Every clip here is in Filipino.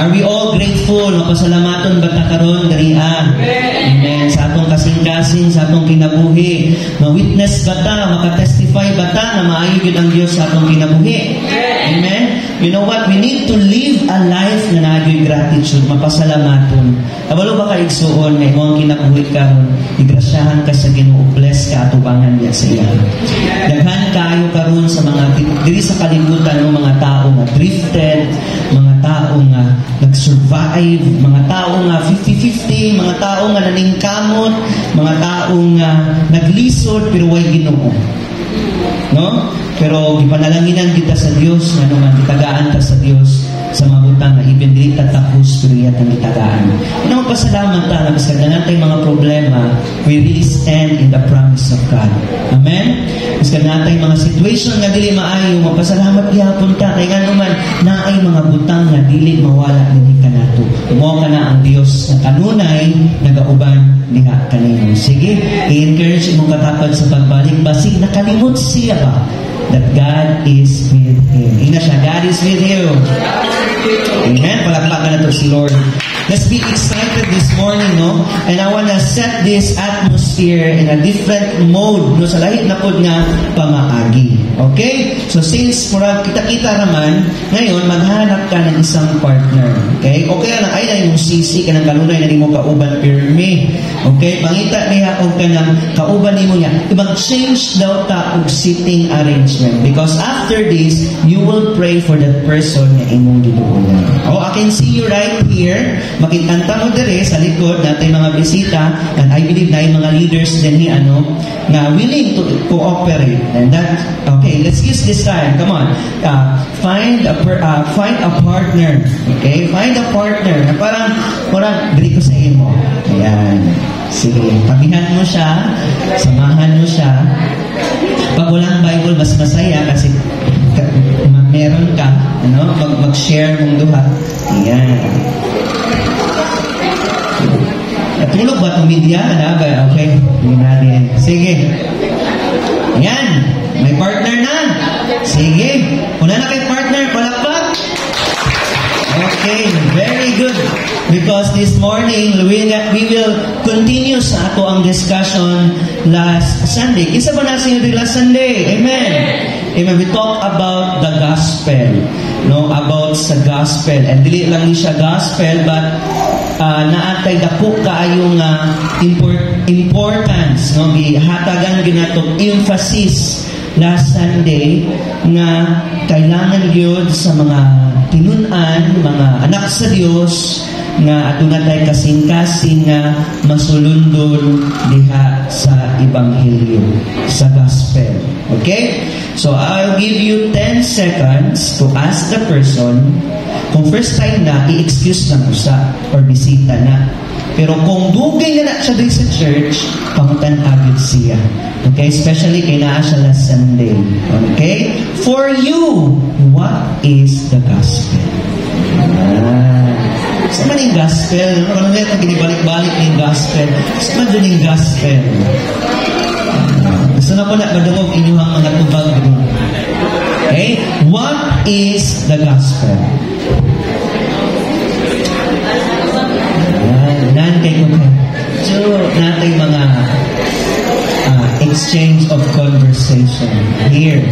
Are we all grateful? Mapasalamaton ba ta karon diriha? Amen. Sa atong kasing-kasing, sa atong kinabuhi. Ma-witness ba ta? Maka-testify ba ta na maayo gyud ang Dios sa atong kinabuhi? Amen. You know what? We need to live a life na nagyoy gratitude, mapasalamaton. Kabalo ba ka igsuon nga imong kinabuhi karon? Igrasyahan ka sa Ginoo, bless ka atubangan niya sa iya. Daghan kaayo karon sa mga diri sa kalibutan ng mga tao nga drifted, mga tao nga nag-survive, mga tao nga 50-50, mga tao nga naningkamot, mga tao nga naglisod pero way Ginoo. No? Pero gipanalanginan kita sa Dios nga naman gitagaan ta sa Dios sa mabutang na even dili ta tapos pero yata gitagaan. Ino pasalamat ta nga bisan natay mga problema, we really stand in the promise of God. Amen. Bisan natay mga situation nga dili maayo, mapasalamat gyapon ta kay nganuman naay mga butang nga dili mawala dinhi kanato. Mao kana ang Dios nga kanunay nagauban diha kanimo. Sige, i-encourage mo katapad sa pagbalik basig nakalimot siya ba that God is with him. Ina siya, God is with you. Amen. Palakpakan na to si Lord. Let's be excited this morning, no? And I want to set this atmosphere in a different mode, no? Sa lahit na pod nga pamaagi. Okay? So since kita-kita naman, ngayon, maghanap ka ng isang partner. Okay? Okay lang, ay na yung sisi ka ng kanunay na di mo kauban pirmi. Okay? Pangita niya kung ka ng kauban ni mo niya. Mag-change daw ta og sitting arrangement. Because after this, you will pray for that person na imong giduulan. Oh, I can see you right here. Makikanta mo dire sa likod natin mga bisita, and I believe na yung mga leaders din ni na willing to cooperate. And that, okay, let's use this time. Come on. Find a partner. Okay? Find a partner na parang diri ko sa imo. Ayan. Sige, tabihan mo siya, samahan mo siya. Pag walang Bible, mas masaya kasi meron ka, mag-share mong duha. Ayan. Natulog ba itong media? Okay. Sige. Ayan. May partner na. Sige. Wala na kay partner. Palakpak. Okay. Very good. Because this morning, we will continue sa ato ang discussion last Sunday. Isa ba nasa yung last Sunday? Amen. Amen. We talk about the gospel. No? About sa gospel. And dili lang siya gospel, but naatay dako kaayong importance, no? Gihatagan ginatong emphasis last Sunday nga kailangan gyud sa mga tinun-an, mga anak sa Dios nga aduna tay kasing-kasing nga masulundon diha sa ebanghelyo, sa gospel. Okay? So I'll give you 10 seconds to ask the person. Kung first time na, i-excuse lang usa or bisita na. Pero kung dugay na siya din sa church, pangutan agad siya. Okay? Especially kay naa siya last Sunday. Okay? For you, what is the gospel? Saan man yung gospel? Ano nga itong ginibalik-balik yung gospel? Saan man dun yung gospel? Gusto na po na madungog inyong mga tubag. Okay? What is the gospel? So, natin mga exchange of conversation here.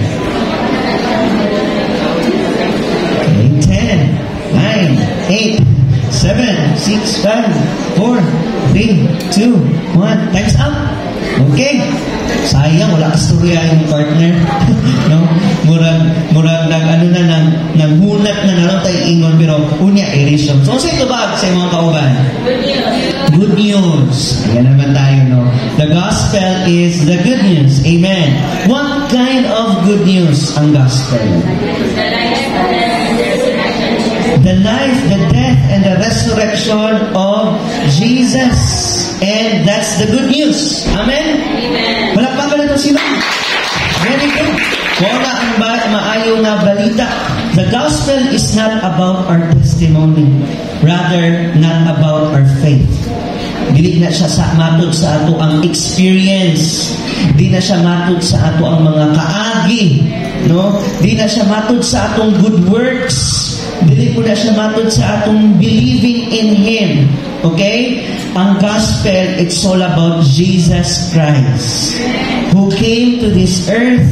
Okay, 10, 9, 8, 7, 6, 5, 4, 3, 2, 1. Time's up. Okay. Sayang, wala kasturya yung partner. No? Murag naghunat na nalang tayo ingon, pero unya erisyon. So, sa ito ba sa mga kauban? Good news. Ayan naman tayo, no? The gospel is the good news. Amen. What kind of good news ang gospel? The life, the death, and the resurrection of Jesus. And that's the good news. Amen? Amen. Palakpakan na ito sila. Very good. Wala ang maayo nga balita. The gospel is not about our testimony. Rather, not about our faith. Dili na siya matod sa ato ang experience. Di na siya matod sa ato ang mga kaagi. No? Di na siya matod sa atong good works. Dili po na siya matod sa atong believing in Him. Okay? Ang gospel, it's all about Jesus Christ, who came to this earth,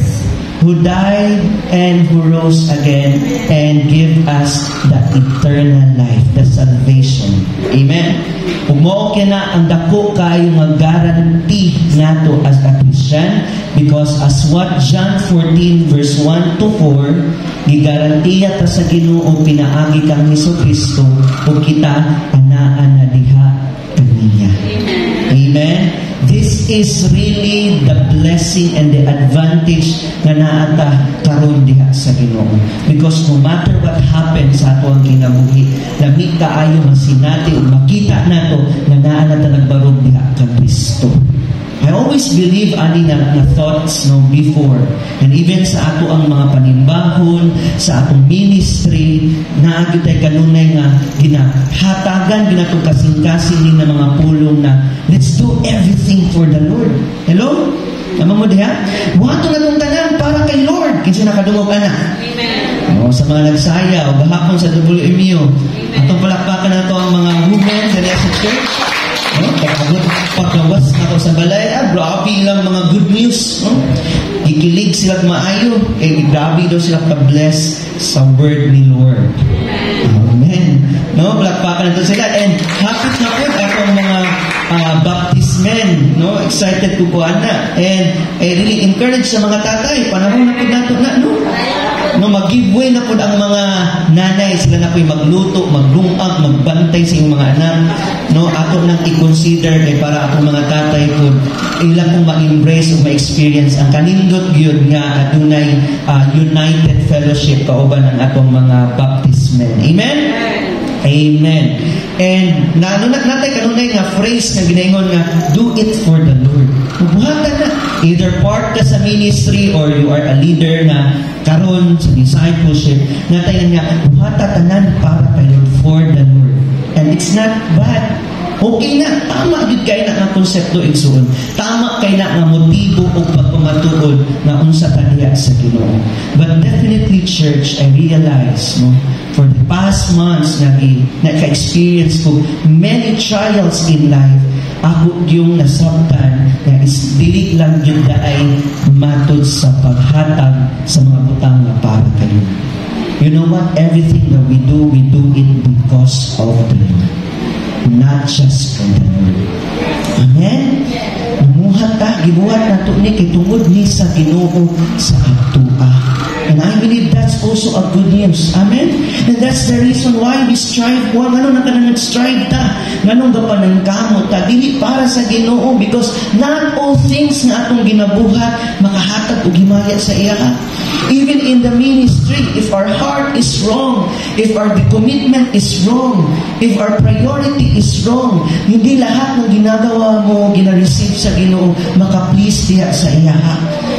who died and who rose again and give us the eternal life, the salvation. Amen? Umo na ang dako kayo mag-guarantee nato as a Christian, because as what John 14 verse 1 to 4, gigarantiya ta sa Ginoo pinaagi kang Jesucristo o kita anaan na diha kaniya. Amen? This is really the blessing and the advantage na naata karon diha sa Ginoo. Because no matter what happens sa ato ang kinabuhi, lamig kaayo masinati o makita nato na naa na ta nagbarog diha kang Kristo. I always believe ani na thoughts no before, and even sa ato ang mga panimbahon, sa atong ministry, naagyo tay kanunay nga ginahatagan ginatong kasing-kasing ni na mga pulong na let's do everything for the Lord. Hello? Tama mo diha? Buhato na itong tanan para kay Lord. Kinsa nakadungog ana? Amen. Sa mga nagsaya o gahapon sa WMU, atong palakpakan na ito ang mga women sa church. Pagkawas na ako sa balay, grabe lang mga good news. Kikilig sila maayo. Grabe daw sila pa-bless sa word ni Lord. Amen. Palakpakan na ito sila. And hapit na po akong mga baptismen. Excited ko po ana. And I really encourage sa mga tatay. Panahon na po nato na. Mag-giveaway na po ang mga nanay. Sila na po'y magluto, maglungag, magbantay sa inyong mga anak. Ato nang i-consider para atong mga tatay po ilang kong ma-embrace o ma-experience ang kanindot yun nga adunay united fellowship kauban ng atong mga baptismen. Amen? Amen. And natay kanunay nga phrase nga ginaingon nga do it for the Lord. Mabuhatan na. Either part ka sa ministry or you are a leader na karon sa discipleship, natay nga buhata tanan para kay Lord, for the Lord. And it's not bad. Okay na, tama gid kay na ang konsepto igsoon. Tama kay na nga motibo o pagpamatuod na unsa ta diha sa Ginoo. But definitely, church, I realize for the past months na-experience ko many trials in life. Ako yung nasabtan na dili lang yun ay matod sa paghatag sa mga butang na para kayo. You know what? Everything that we do it because of the Lord. Not just for the Lord. Amen? Gibuhat na ito ni kitungod ni sa Ginoo sa atua. And I believe that's also a good news. Amen? And that's the reason why we strive. Ganun na ka na nag-strive ta. Ganun ka pa ng kamot ta. Dili para sa Ginoo, because not all things na atong ginabuhat makahatag o gimaya sa iya. Even in the ministry, if our heart is wrong, if our commitment is wrong, if our priority is wrong, hindi lahat ng ginagawa mo, gina-receive sa Ginoo, maka-please diya sa iya.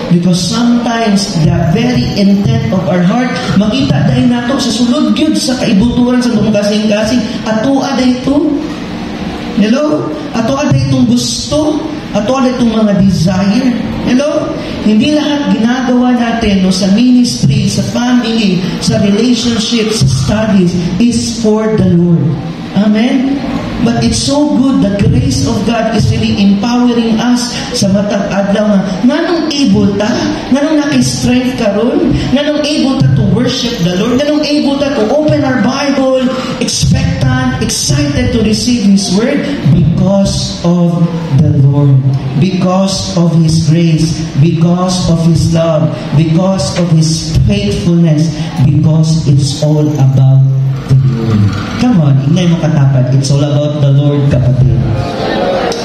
Because sometimes the very intent of our heart, makita dahil nato sa sulod gyud sa kaibuturan sa mga kasing-kasing, atua dayto. Hello? Atua daytong gusto, atua daytong mga desire. Hello? Hindi lahat ginagawa natin sa ministry, sa family, sa relationship, sa studies is for the Lord. Amen? But it's so good, the grace of God is really empowering us sa matag adlaw nga nganong able ta, nganong naki-strength karon, nganong able ta to worship the Lord, nganong able ta to open our Bible, expectant, excited to receive His Word, because of the Lord, because of His grace, because of His love, because of His faithfulness, because it's all about the Lord. Come on, ingay mo katapat. It's all about the Lord, kapatid.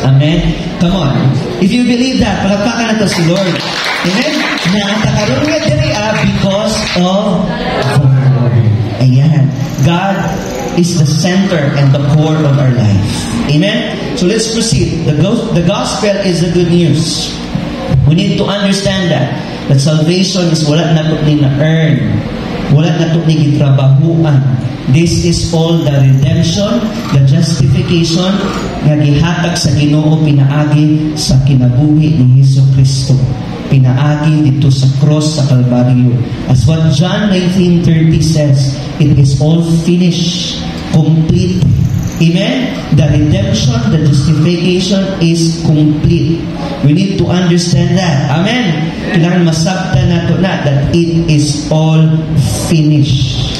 Amen? Come on. If you believe that, palakpakan na to si Lord. Amen? Naatakaroon nga diri because of the Lord. Ayan. God is the center and the core of our life. Amen? So let's proceed. The gospel is the good news. We need to understand that salvation is wala na to ni na-earn. Wala na to ni gitrabahuan. This is all the redemption, the justification nga gihatag sa Ginoo pinaagi sa kinabuhi ni Jesucristo. pinaagi dito sa cross sa Kalbaryo. As what John 19:30 says, it is all finished, complete. Amen? The redemption, the justification is complete. We need to understand that. Amen? Kailangan masabtan nato na that it is all finished.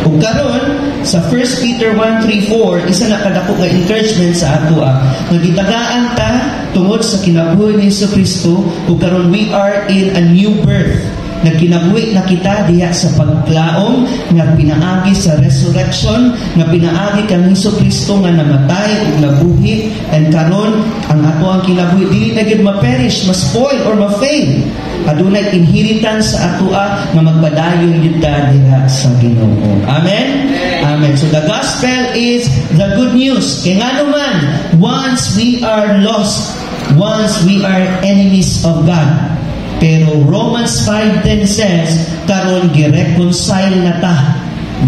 Ug karon sa 1 Peter 1:3-4, isa na kadako nga encouragement sa ato nagitagaan ta tungod sa kinabuhi ni Jesucristo, ug karon we are in a new birth. Nagkinabuhi na kita diya sa pagklaom nga pinaagi sa resurrection, nga pinaagi kang Jesucristo nga namatay ug nabuhi, and karon ang ato ang kinabuhi dili na gid ma-perish, ma-spoil or ma-fail. Adunay inheritance sa ato nga magpadayon gid ta diha sa Ginoo. Amen. Amen. So the gospel is the good news. Kay ngano man, once we are lost, once we are enemies of God. Pero Romans 5:10 says, karon gi-reconcile na ta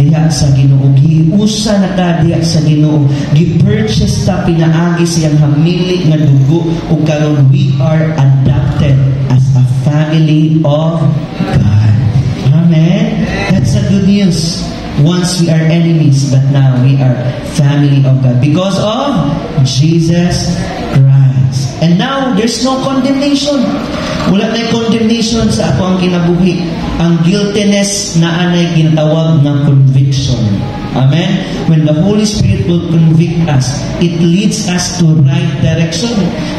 diha sa Ginoo, giusa na ta diha sa Ginoo, gi-purchase ta pinaagi siyang hamili nga dugo, ug karon we are adopted as a family of God. Amen. That's a good news. Once we are enemies, but now we are family of God because of Jesus Christ. And now there's no condemnation. Wala na condemnation sa ato ang kinabuhi. Ang guiltiness na anay ginatawag ng conviction. Amen? When the Holy Spirit will convict us, it leads us to right direction.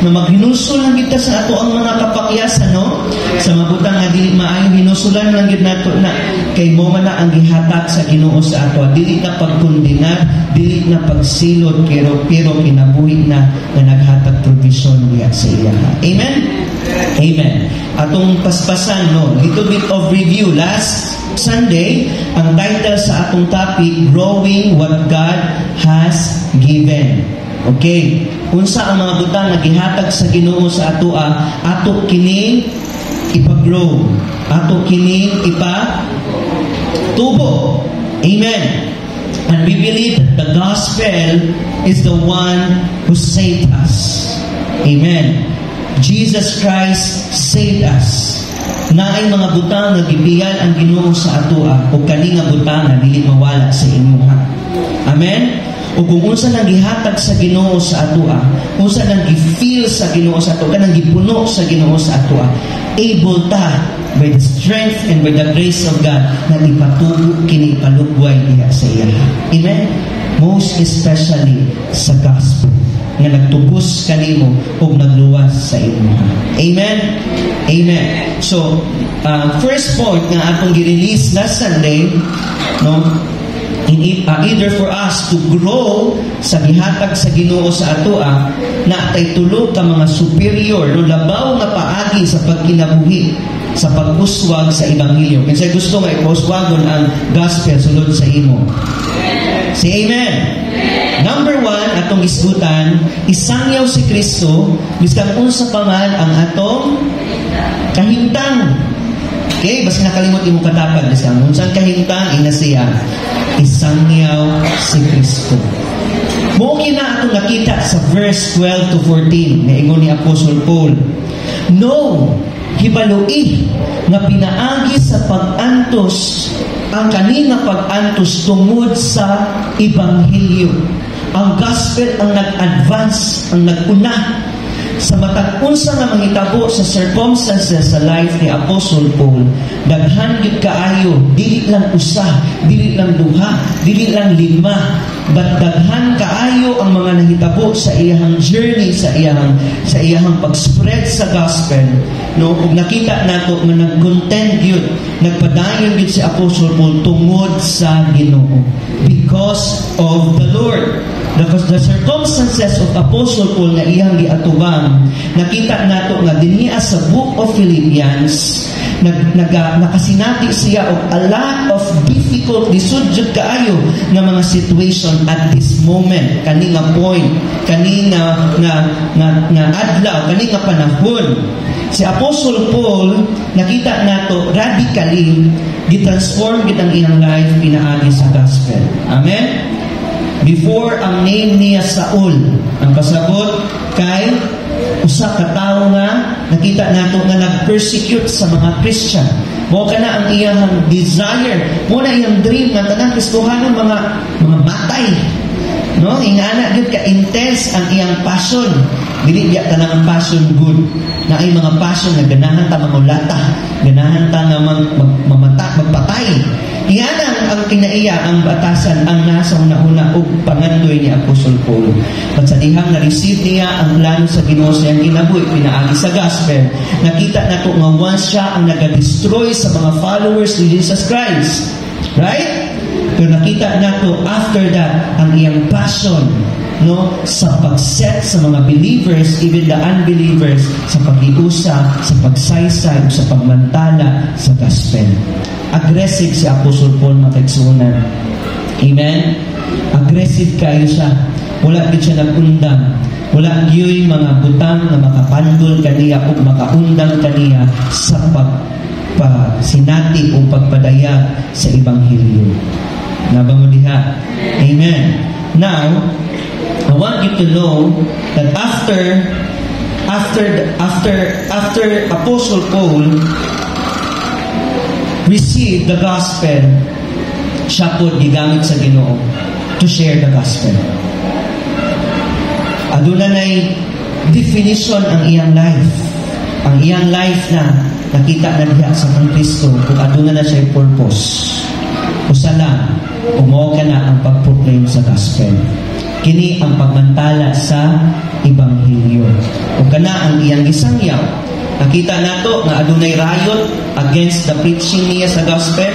Na maghinusul lang kita sa ato ang mga kapakyasan, no? Sa mabutang nga dili maayong hinusulan lang gid nato na kay mo man na ang gihatag sa Ginoo sa ato. Dili na pagkondenar, dili na pagsilot, pero kinabuhi na naghatag provision diya sa iya. Amen? Amen. Atong paspasan, no? Little bit of review. Last Sunday, ang title sa atong topic, Growing What God Has Given. Okay. Unsa ang mga butang na gihatag sa Ginoo sa ato ato kining ipa-grow. Ato kining ipa-tubo. Amen. And we believe that the gospel is the one who saved us. Amen. Jesus Christ saved us. Naay mga butang nga gibiyan ang Ginoo sa atoa, o kani nga butang nga dili mawala sa imuha. Amen. O kung unsa nang gihatag sa Ginoo sa atoa, unsa nang gi-feel sa Ginoo sa atoa, kanang gipuno sa Ginoo sa atoa, able ta by the strength and by the grace of God na ipatubo kini palugway diha sa iya. Amen. Most especially sa gospel nga nagtubos kanimo o nagluwas sa imo. Amen? Amen. So, first point nga atong gi-release last Sunday, no? Either for us to grow sa gihatag sa Ginoo sa atoa, na tay tulo ka mga superior, no, labaw nga paagi sa pagkinabuhi, sa pag-uswag sa Ebanghelyo. Kasi gusto nga ipuswagon ang gospel sulod sa imo. Say amen. Number 1, atong isgutan, isangyaw si Kristo, biskan unsa pa man ang atong kahimtang. Okay, basta nakalimot imong katapad, biskan unsang kahimtang ina siya, isangyaw si Kristo. Mo kina atong nakita sa verse 12 to 14 na ingon ni Apostle Paul. No, hibaloi nga pinaagi sa pag-antos ang kanina pag-antos tungod sa Ebanghelyo. Ang gospel ang nag-advance, ang nag-una sa matag unsa nga manghitabo sa circumstances sa life ni Apostle Paul. Daghan gyud kaayo, dili lang usa, dili lang duha, dili lang lima, but daghan kaayo ang mga nahitabo sa iyang journey, sa iyang pag-spread sa gospel. No, ug nakita nato nga nag-content gyud, nagpadayon gyud si Apostle Paul tungod sa Ginoo because of the Lord. The circumstances of Apostle Paul na iyang giatubang, nakita nato nga dinhi sa book of Philippians, nakasinati siya og a lot of difficult, disudjud kaayo nga mga situation at this moment, kani nga point, kani nga adlaw, kani nga panahon. Si Apostle Paul, nakita nato radically gitransform gid ang iyang life pinaagi sa gospel. Amen. Before, ang name niya Saul. Ang pasabot kay usa ka tawo nga nakita nato nga nag-persecute sa mga Christian. Mo kana ang iyang desire, mo na iyang dream nga tanang Kristohanon mga matay. No, ingana gyud ka intense ang iyang passion. Dili diya tanang passion good. Na ay mga passion nga ganahan ta mamulata, ganahan ta nga magpatay. Ingana ang kinaiya ang batasan ang nasa una-una ug pangandoy ni Apostol Paul. At sa dihang na-receive niya ang plano sa Ginoo sa iyang kinabuhi, pinaagi sa gospel. Nakita nato nga once siya ang naga-destroy sa mga followers ni Jesus Christ. Right? Pero nakita nato after that ang iyang passion, no, sa pag-set sa mga believers, even the unbelievers, sa pag-iusa, sa pagsaysay, sa pagmantala sa gospel. Aggressive si Apostle Paul, mga kaigsunan. Amen? Aggressive kayo siya. Wala din siya nag-undang. Wala yun mga butang na makapandol kaniya o makaundang kaniya sa pagpasinati o pagpadayag sa Ebanghelyo. Nabang mo diha. Amen. Now, I want you to know that after Apostle Paul received the gospel, siya po gigamit sa Ginoo to share the gospel. Aduna na'y definition ang iyang life. Ang iyang life na nakita na diha sa Kristo kung aduna na siya purpose. Usa lang, umaw ka na ang pag-proclaim sa gospel. Kini ang pagmantala sa Ebanghelyo. O kana ang iyang gisangyaw. Nakita nato nga adunay riot against the preaching niya sa gospel.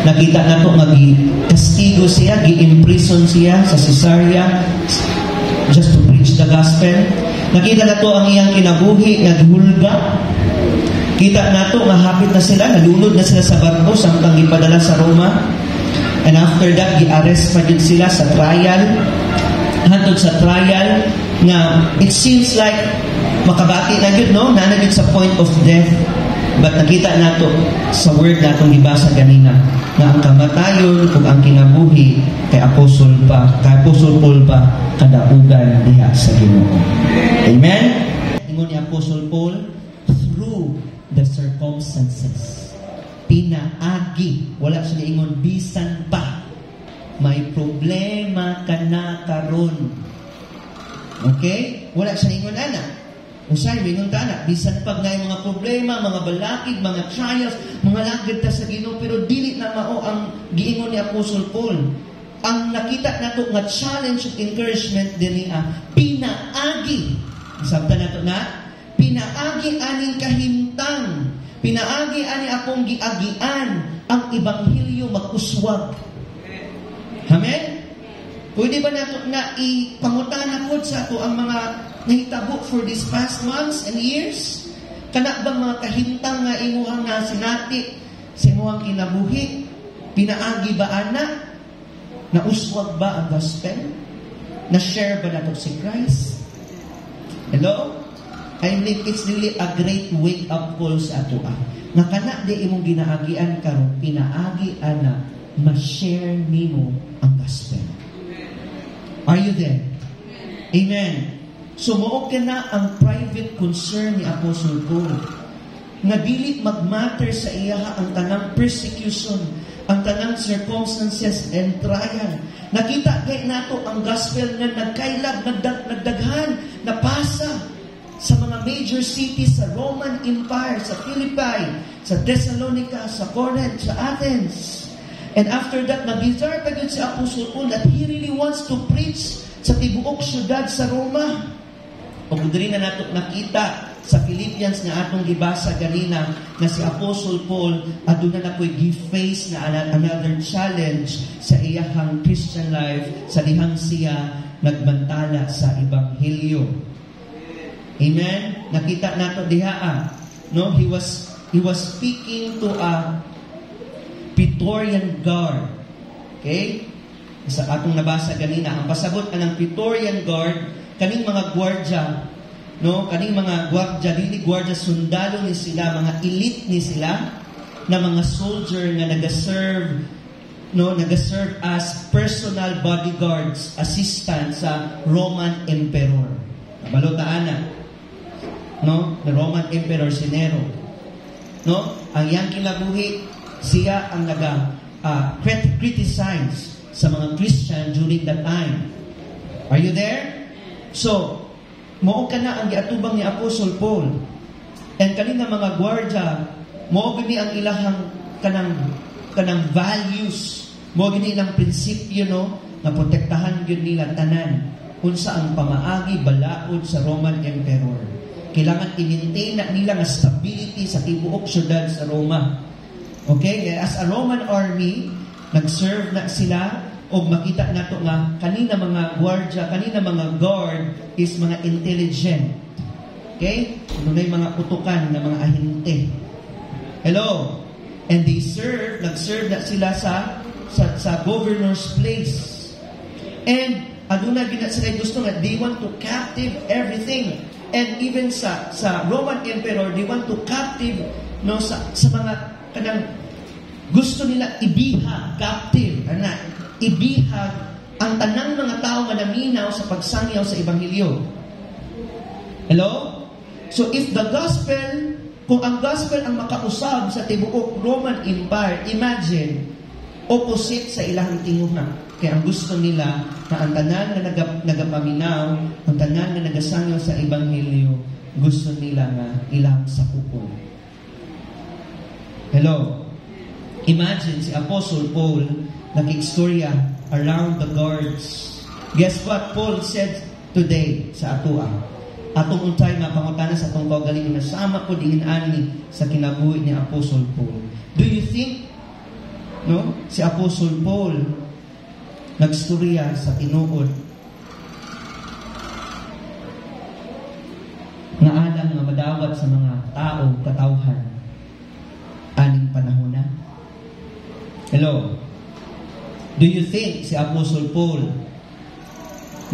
Nakita nato nga gi-kastigo siya, gi-imprison siya sa Caesarea just to preach the gospel. Nakita nato ang iyang kinabuhi nga gihulga. Kita nato nga hapit na sila, nalunod na sila sa barko samtang gipadala sa Roma. And after that, gi-arrest pa din sila sa trial. Hantod sa trial nga it seems like makabati na yun, no? Nanagid sa point of death. But nakita nato sa word natong ibasa ganina na ang kamatayon ug ang kinabuhi kay Apostol Paul pa kadaugan diha sa Ginoo. Amen? Ingon ni Apostol Paul, through the circumstances. Pinaagi. Wala siya ingon, bisan pa. May problema ka na karon. Okay? Wala siya ingon, anak. Usay, mingon ta na, bisan pag na mga problema, mga balakid, mga trials, mga lagad ta sa Ginoo, pero dili na mao ang giingon ni Apostle Paul. Ang nakita nato nga challenge at encouragement din niya, pinaagi. Sabta nato na, pinaagi aning kahimtang, pinaagi ani akong giagian, ang Ebanghelyo mag-uswag. Amen? Pwede ba nato na ipangutana po sa ato ang mga nahitabo for these past months and years? Kana bang mga kahintang nga imuhang nasinati sa imuhang kinabuhi? Pinaagi ba ana? Nauswag ba ang gospel? Na-share ba nato si Christ? Hello? I think it's really a great wake-up call sa ato. Nga kana di imong ginaagian karon, pinaagi ana, ma-share nimo ang gospel. Are you there? Amen. Sumuok ka na ang private concern ni Apostle Paul. Nga dili magmatter sa iya ang tanang persecution, ang tanang circumstances and trial. Nakita kay nato ang gospel nga nagkailab, nagdaghan, napasa sa mga major cities sa Roman Empire, sa Philippi, sa Thessalonica, sa Corinth, sa Athens. And after that, nag-desire pa yun si Apostle Paul that he really wants to preach sa tibuok syudad sa Roma. O kung na nato nakita sa Philippians na atong gibasa ganina na si Apostle Paul aduna na ko'y gi-face na another challenge sa iyahang Christian life sa dihang siya nagbantala sa Ebanghelyo. Amen? Nakita nato diha no? He was speaking to a Praetorian Guard. Okay? Sa atong nabasa ganina, ang pasabot ng Praetorian Guard, kaning mga gwardya, no? Kaning mga gwardya, dili gwardya sundalo ni sila, mga elite ni sila, na mga soldier na nag-serve, no? Nag-serve as personal bodyguards, assistant sa Roman Emperor. Balotaan na. no? The Roman Emperor si Nero. No? Ang iyang kinabuhi, siya ang criticize sa mga Christian during that time. Are you there? So, mao ka na ang giatubang ni Apostle Paul. And kanina mga gwardya, mao gini ang ilahang kanang values, mao gini ilang prinsipyo, no, na protektahan gyud nila tanan unsa ang pamaagi balaod sa Roman Emperor. Kailangan i-maintain na nila nga stability sa tibuok syudad sa Roma. Okay? As a Roman army, nag-serve na sila o makita nato nga kanina mga gwardya, kanina mga guard is mga intelligent. Okay? Nunay mga utukan na mga ahente. Hello? And they nag-serve na sila sa governor's place. And aduna gina sila gusto nga, they want to captive everything. And even sa Roman Emperor, they want to captive, no, sa mga kanang gusto nila ibihag, captive, ibihag ang tanang mga tao nga naminaw sa pagsangyaw sa Ebanghelyo. Hello? So if the gospel, kung ang gospel ang makausab sa tibuok Roman Empire, imagine, opposite sa ilahang tinguha. Kaya ang gusto nila na ang tanan na nagapaminaw, ang tanan na nagasangyaw sa Ebanghelyo, gusto nila na ilang sakupon. Hello? Imagine si Apostle Paul nag-istorya around the guards. Guess what Paul said today sa atua? Atong untay nga pangutana sa atong kaugalingon na sama ko diin ani sa kinabuhi ni Apostle Paul. Do you think, no, si Apostle Paul nagstorya sa tinuod nga alam nga madawat sa mga tao katawhan aning panahon na? Hello? Do you think si Apostle Paul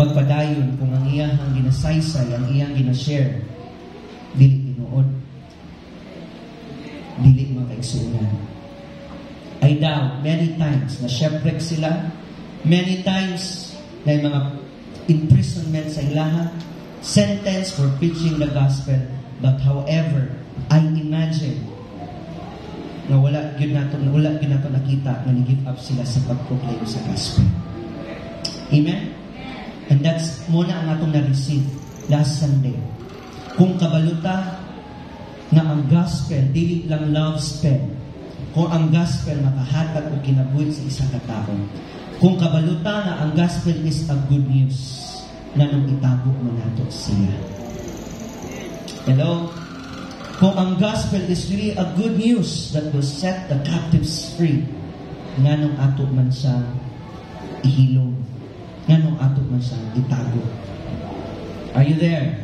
magpadayon kung ang iyang ginasaysay, ang iyang ginashare dili tinuod, dili makaigsunan? I doubt many times na shipwreck sila, many times na yung mga imprisonment sa ilaha, sentence for preaching the gospel. But however, I imagine na wala yun nato nakita na nag-give up sila sa pag-proclaim sa gospel. Amen? And that's muna ang atong na-receive last Sunday. Kung kabaluta na ang gospel, dili lang love spell. Kung ang gospel makahatag o kinabuhi sa isa ka tao. Kung kabaluta na ang gospel is a good news na nung itago mo nato siya. Hello? Kung ang gospel is really a good news that will set the captives free, nga nung ato man siya ihilom, nga nung ato man siya itago. Are you there?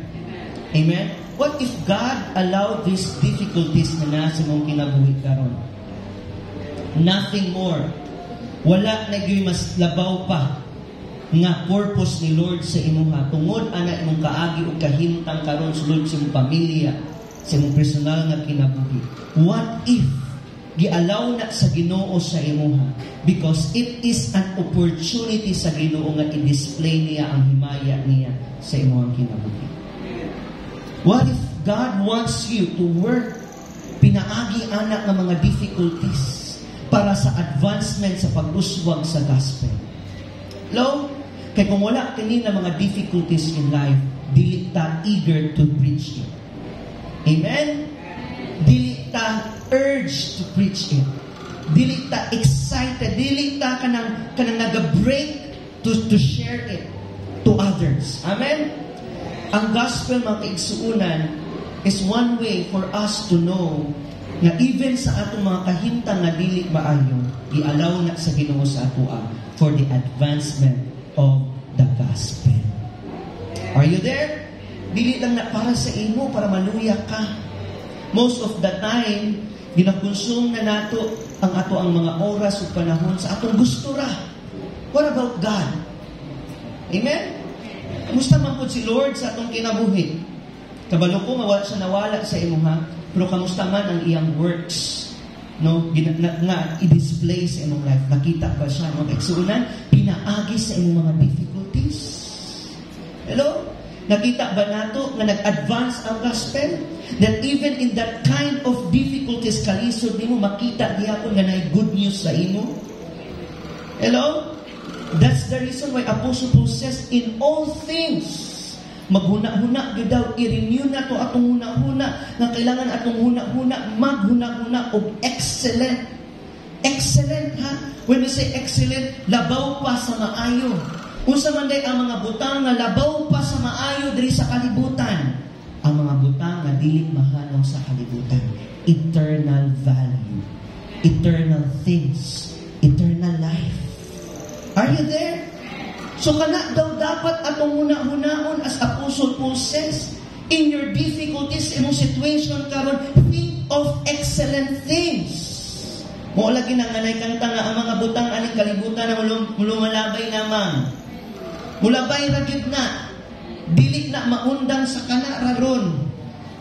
Amen? What if God allowed these difficulties na nasa mong kinabuhi karon? Nothing more. Wala na gyud mas labaw pa nga purpose ni Lord sa imuha. Tungod ana imong kaagi ug kahimtang karon sulod sa imong pamilya, sa imong personal nga kinabuhi. What if gialaw na sa Ginoo sa imuha? Because it is an opportunity sa Ginoo nga i-display niya ang himaya niya sa imong kinabuhi. What if God wants you to work pinaagi anak ng mga difficulties para sa advancement sa pag-uswag sa gospel? Hello? Kaya kung wala kini na mga difficulties in life, dili ta eager to preach it. Amen? Dili ta urge to preach it. Dili ta excited. Dili ta kanang nag-break to share it to others. Amen? Ang gospel, mga kaigsuunan, is one way for us to know na even sa atong mga kahintang na dili maayo, i-allow na sa Ginoo sa atoa for the advancement of the gospel. Are you there? Dili lang na para sa imo, para maluya ka. Most of the time, ginakonsume na nato ang mga oras o panahon sa atong gusto ra. What about God? Amen? Kamusta man po si Lord sa atong kinabuhi? Kabalo ko, nawala sa imo ha? Pero kamusta man ang iyang works? No, nga i-display sa imong life. Nakita ba siya? No? Eksuunan, pinaagi sa imong mga difficulties. Hello? Nakita ba nato nga nag-advance ang gospel? That even in that kind of difficulties, kalisod nimo makita gihapon nga naay good news sa imo. Hello? That's the reason why Apostle Paul says, in all things, maghuna-huna gyud daw, i-renew na to atong huna-huna, nga kailangan atong huna-huna, maghuna-huna og excellent. Excellent, ha? When we say excellent, labaw pa sa maayo. Unsa man day ang mga butang nga labaw pa sa maayo diri sa kalibutan. Ang mga butang nga dili mahanaw sa kalibutan. Eternal value. Eternal things. Eternal life. Are you there? So kana daw dapat atong huna-hunaon as Apostle Paul says, in your difficulties, imong situation karon, think of excellent things. Mo lagi nang anay kanta nga ang mga butang aning kalibutan na lumalabay naman. Mulabay ra gyud na. Dili na maundang sa kana raron.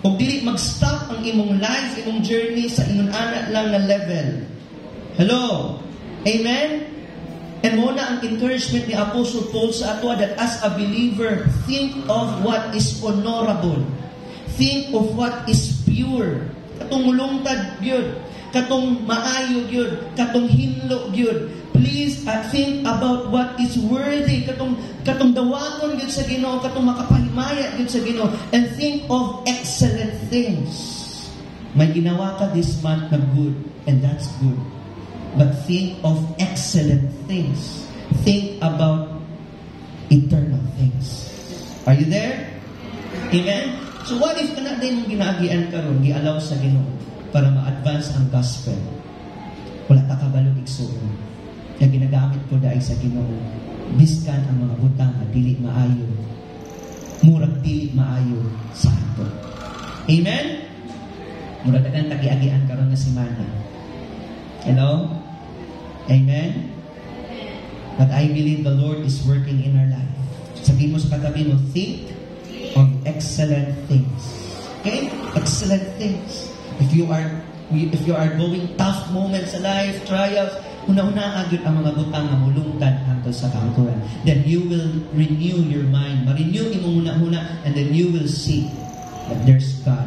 Ug dili mag-stop ang imong life, imong journey sa imong ana lang na level. Hello. Amen. And muna ang encouragement ni Apostle Paul sa ato that as a believer, think of what is honorable. Think of what is pure. Katong mulungtad gyud, katong maayo gyud, katong hinlo gyud. Please think about what is worthy, katong dawaton gyud sa Ginoo, katong makapahimaya gyud sa Ginoo, and think of excellent things. May ginawa ka this month na good, and that's good. But think of excellent things. Think about eternal things. Are you there? Amen? So what if kana din mong ginaagian karon, gialaw sa Ginoo para ma-advance ang gospel? Wala ta kabalo igsuon. Kaya ginagamit ko dai sa Ginoo. Biskan ang mga butang at dili maayo. Murag dili maayo sa ato. Amen? Murag dagan tagiagian karon nga semana. Hello? Amen? But I believe the Lord is working in our life. Sabihin mo sa katabi mo, think of excellent things. Okay? Excellent things. If you are going tough moments sa life, trials, una-una agad ang mga butang na mulungtad hangtod sa kangkuran. Then you will renew your mind. Ma-renew mo una-una, and then you will see that there's God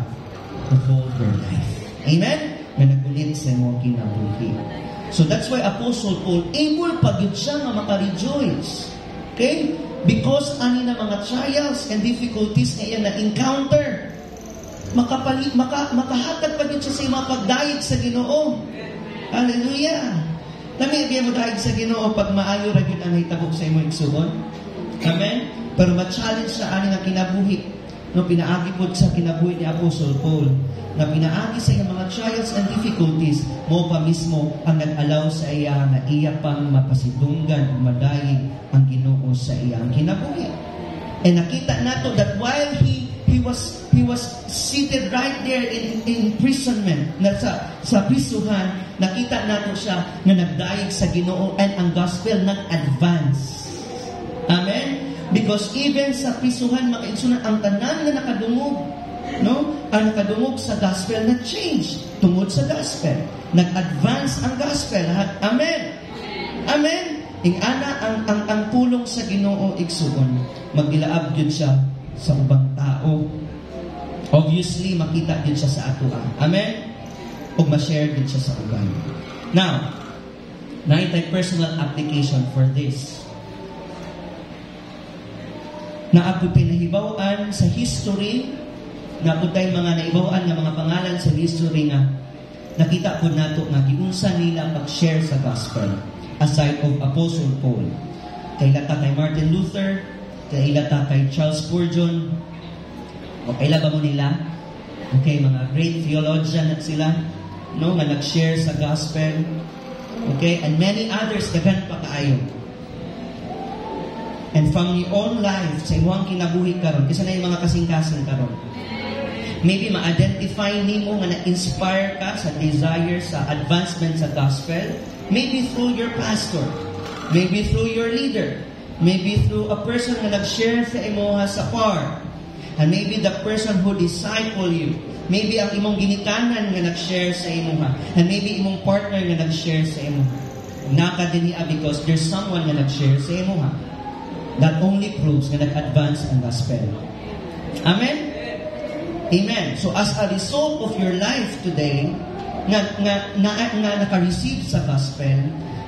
to hold your life. Amen? May nagulit sa mga kinabuhi. So that's why Apostle Paul, able pa gyud siya nga maka-rejoice. Okay? Because ani na mga trials and difficulties na iya na-encounter, makahatag pa gyud siya sa mga pagdayeg sa Ginoo. Hallelujah! Lami mo dayeg sa Ginoo pag maayo ra gyud ang hitabo sa imong igsuon. Amen? Pero ma-challenge sa ani nga kinabuhi. No, pinaagi po sa kinabuhi ni Apostle Paul na pinaagi sa iyang mga trials and difficulties, mo pa mismo ang nag-allow sa iya na iya pang mapasidunggan, madayig ang Ginoo sa iyang kinabuhi. And nakita nato that while he was seated right there in imprisonment, na sa prisuhan, nakita nato siya na nagdayig sa Ginoo and ang gospel nag-advance. Amen? Because even sa prisuhan, makainsunan ang tanan na nakadungog, no? Ang nakadungog sa gospel na change tungod sa gospel. Nag-advance ang gospel. Amen. Amen. Ingana ang pulong sa Ginoo igsuon, magilaab gyud siya sa ubang tao. Obviously, makita gyud siya sa atoa. Amen. Ug ma-share gyud siya sa uban. Now, naitay personal application for this. Naabot tayo nahibawan sa history, naabot tayo mga nahibawan na mga pangalan sa history nga nakita po nato nga giunsa nila pag-share sa gospel aside of Apostle Paul. Kailata kay Martin Luther, kailata kay Charles Spurgeon, o kaila ba mo nila? Okay, mga great theologian na sila, no, nga nag-share sa gospel. Okay, and many others, daghan pa kaayo. And from your own life, sa imong kinabuhi karon, isa na yung mga kasing-kasing karon. Maybe ma-identify nimo nga na-inspire ka sa desire sa advancement sa gospel. Maybe through your pastor. Maybe through your leader. Maybe through a person na nag-share sa imoha sa choir. And maybe the person who disciple you. Maybe ang imong ginikanan nga nag-share sa imoha. And maybe imong partner nga nag-share sa imoha. Naka din niya because there's someone nga nag-share sa imoha. That only proves na nag-advance ang gospel. Amen? Amen. So as a result of your life today, nga naka-receive sa gospel,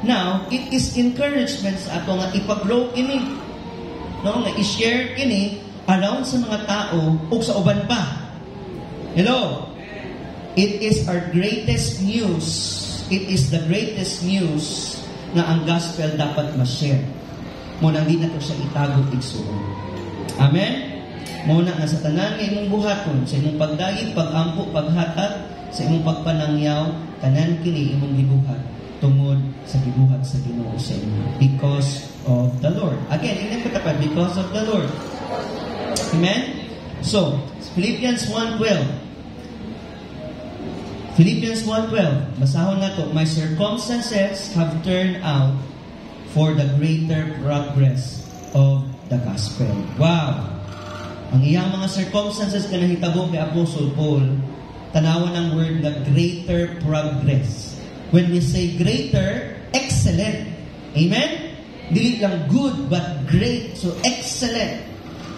now, it is encouragement sa ato nga ipag-grow kini. No? Nga i-share kini around sa mga tao o sa uban pa. Hello? It is our greatest news. It is the greatest news na ang gospel dapat ma-share. Muna hindi na ito siya itago igsuon. Amen? Muna nga sa tanan nga imong buhaton, sa imong pagdayeg, pagampo, paghatag, sa imong pagpanangyaw, tanan kini imong gibuhat tungod sa gibuhat sa Ginoo sa inyo. Because of the Lord. Again, ilan katapat? Because of the Lord. Amen? So, Philippians 1:12. Philippians 1:12. Basahon na to. My circumstances have turned out for the greater progress of the gospel. Wow! Ang iyang mga circumstances ka nahitabo kay Apostle Paul, tanawan ng word na greater progress. When we say greater, excellent. Amen? Dili lang good, but great. So, excellent.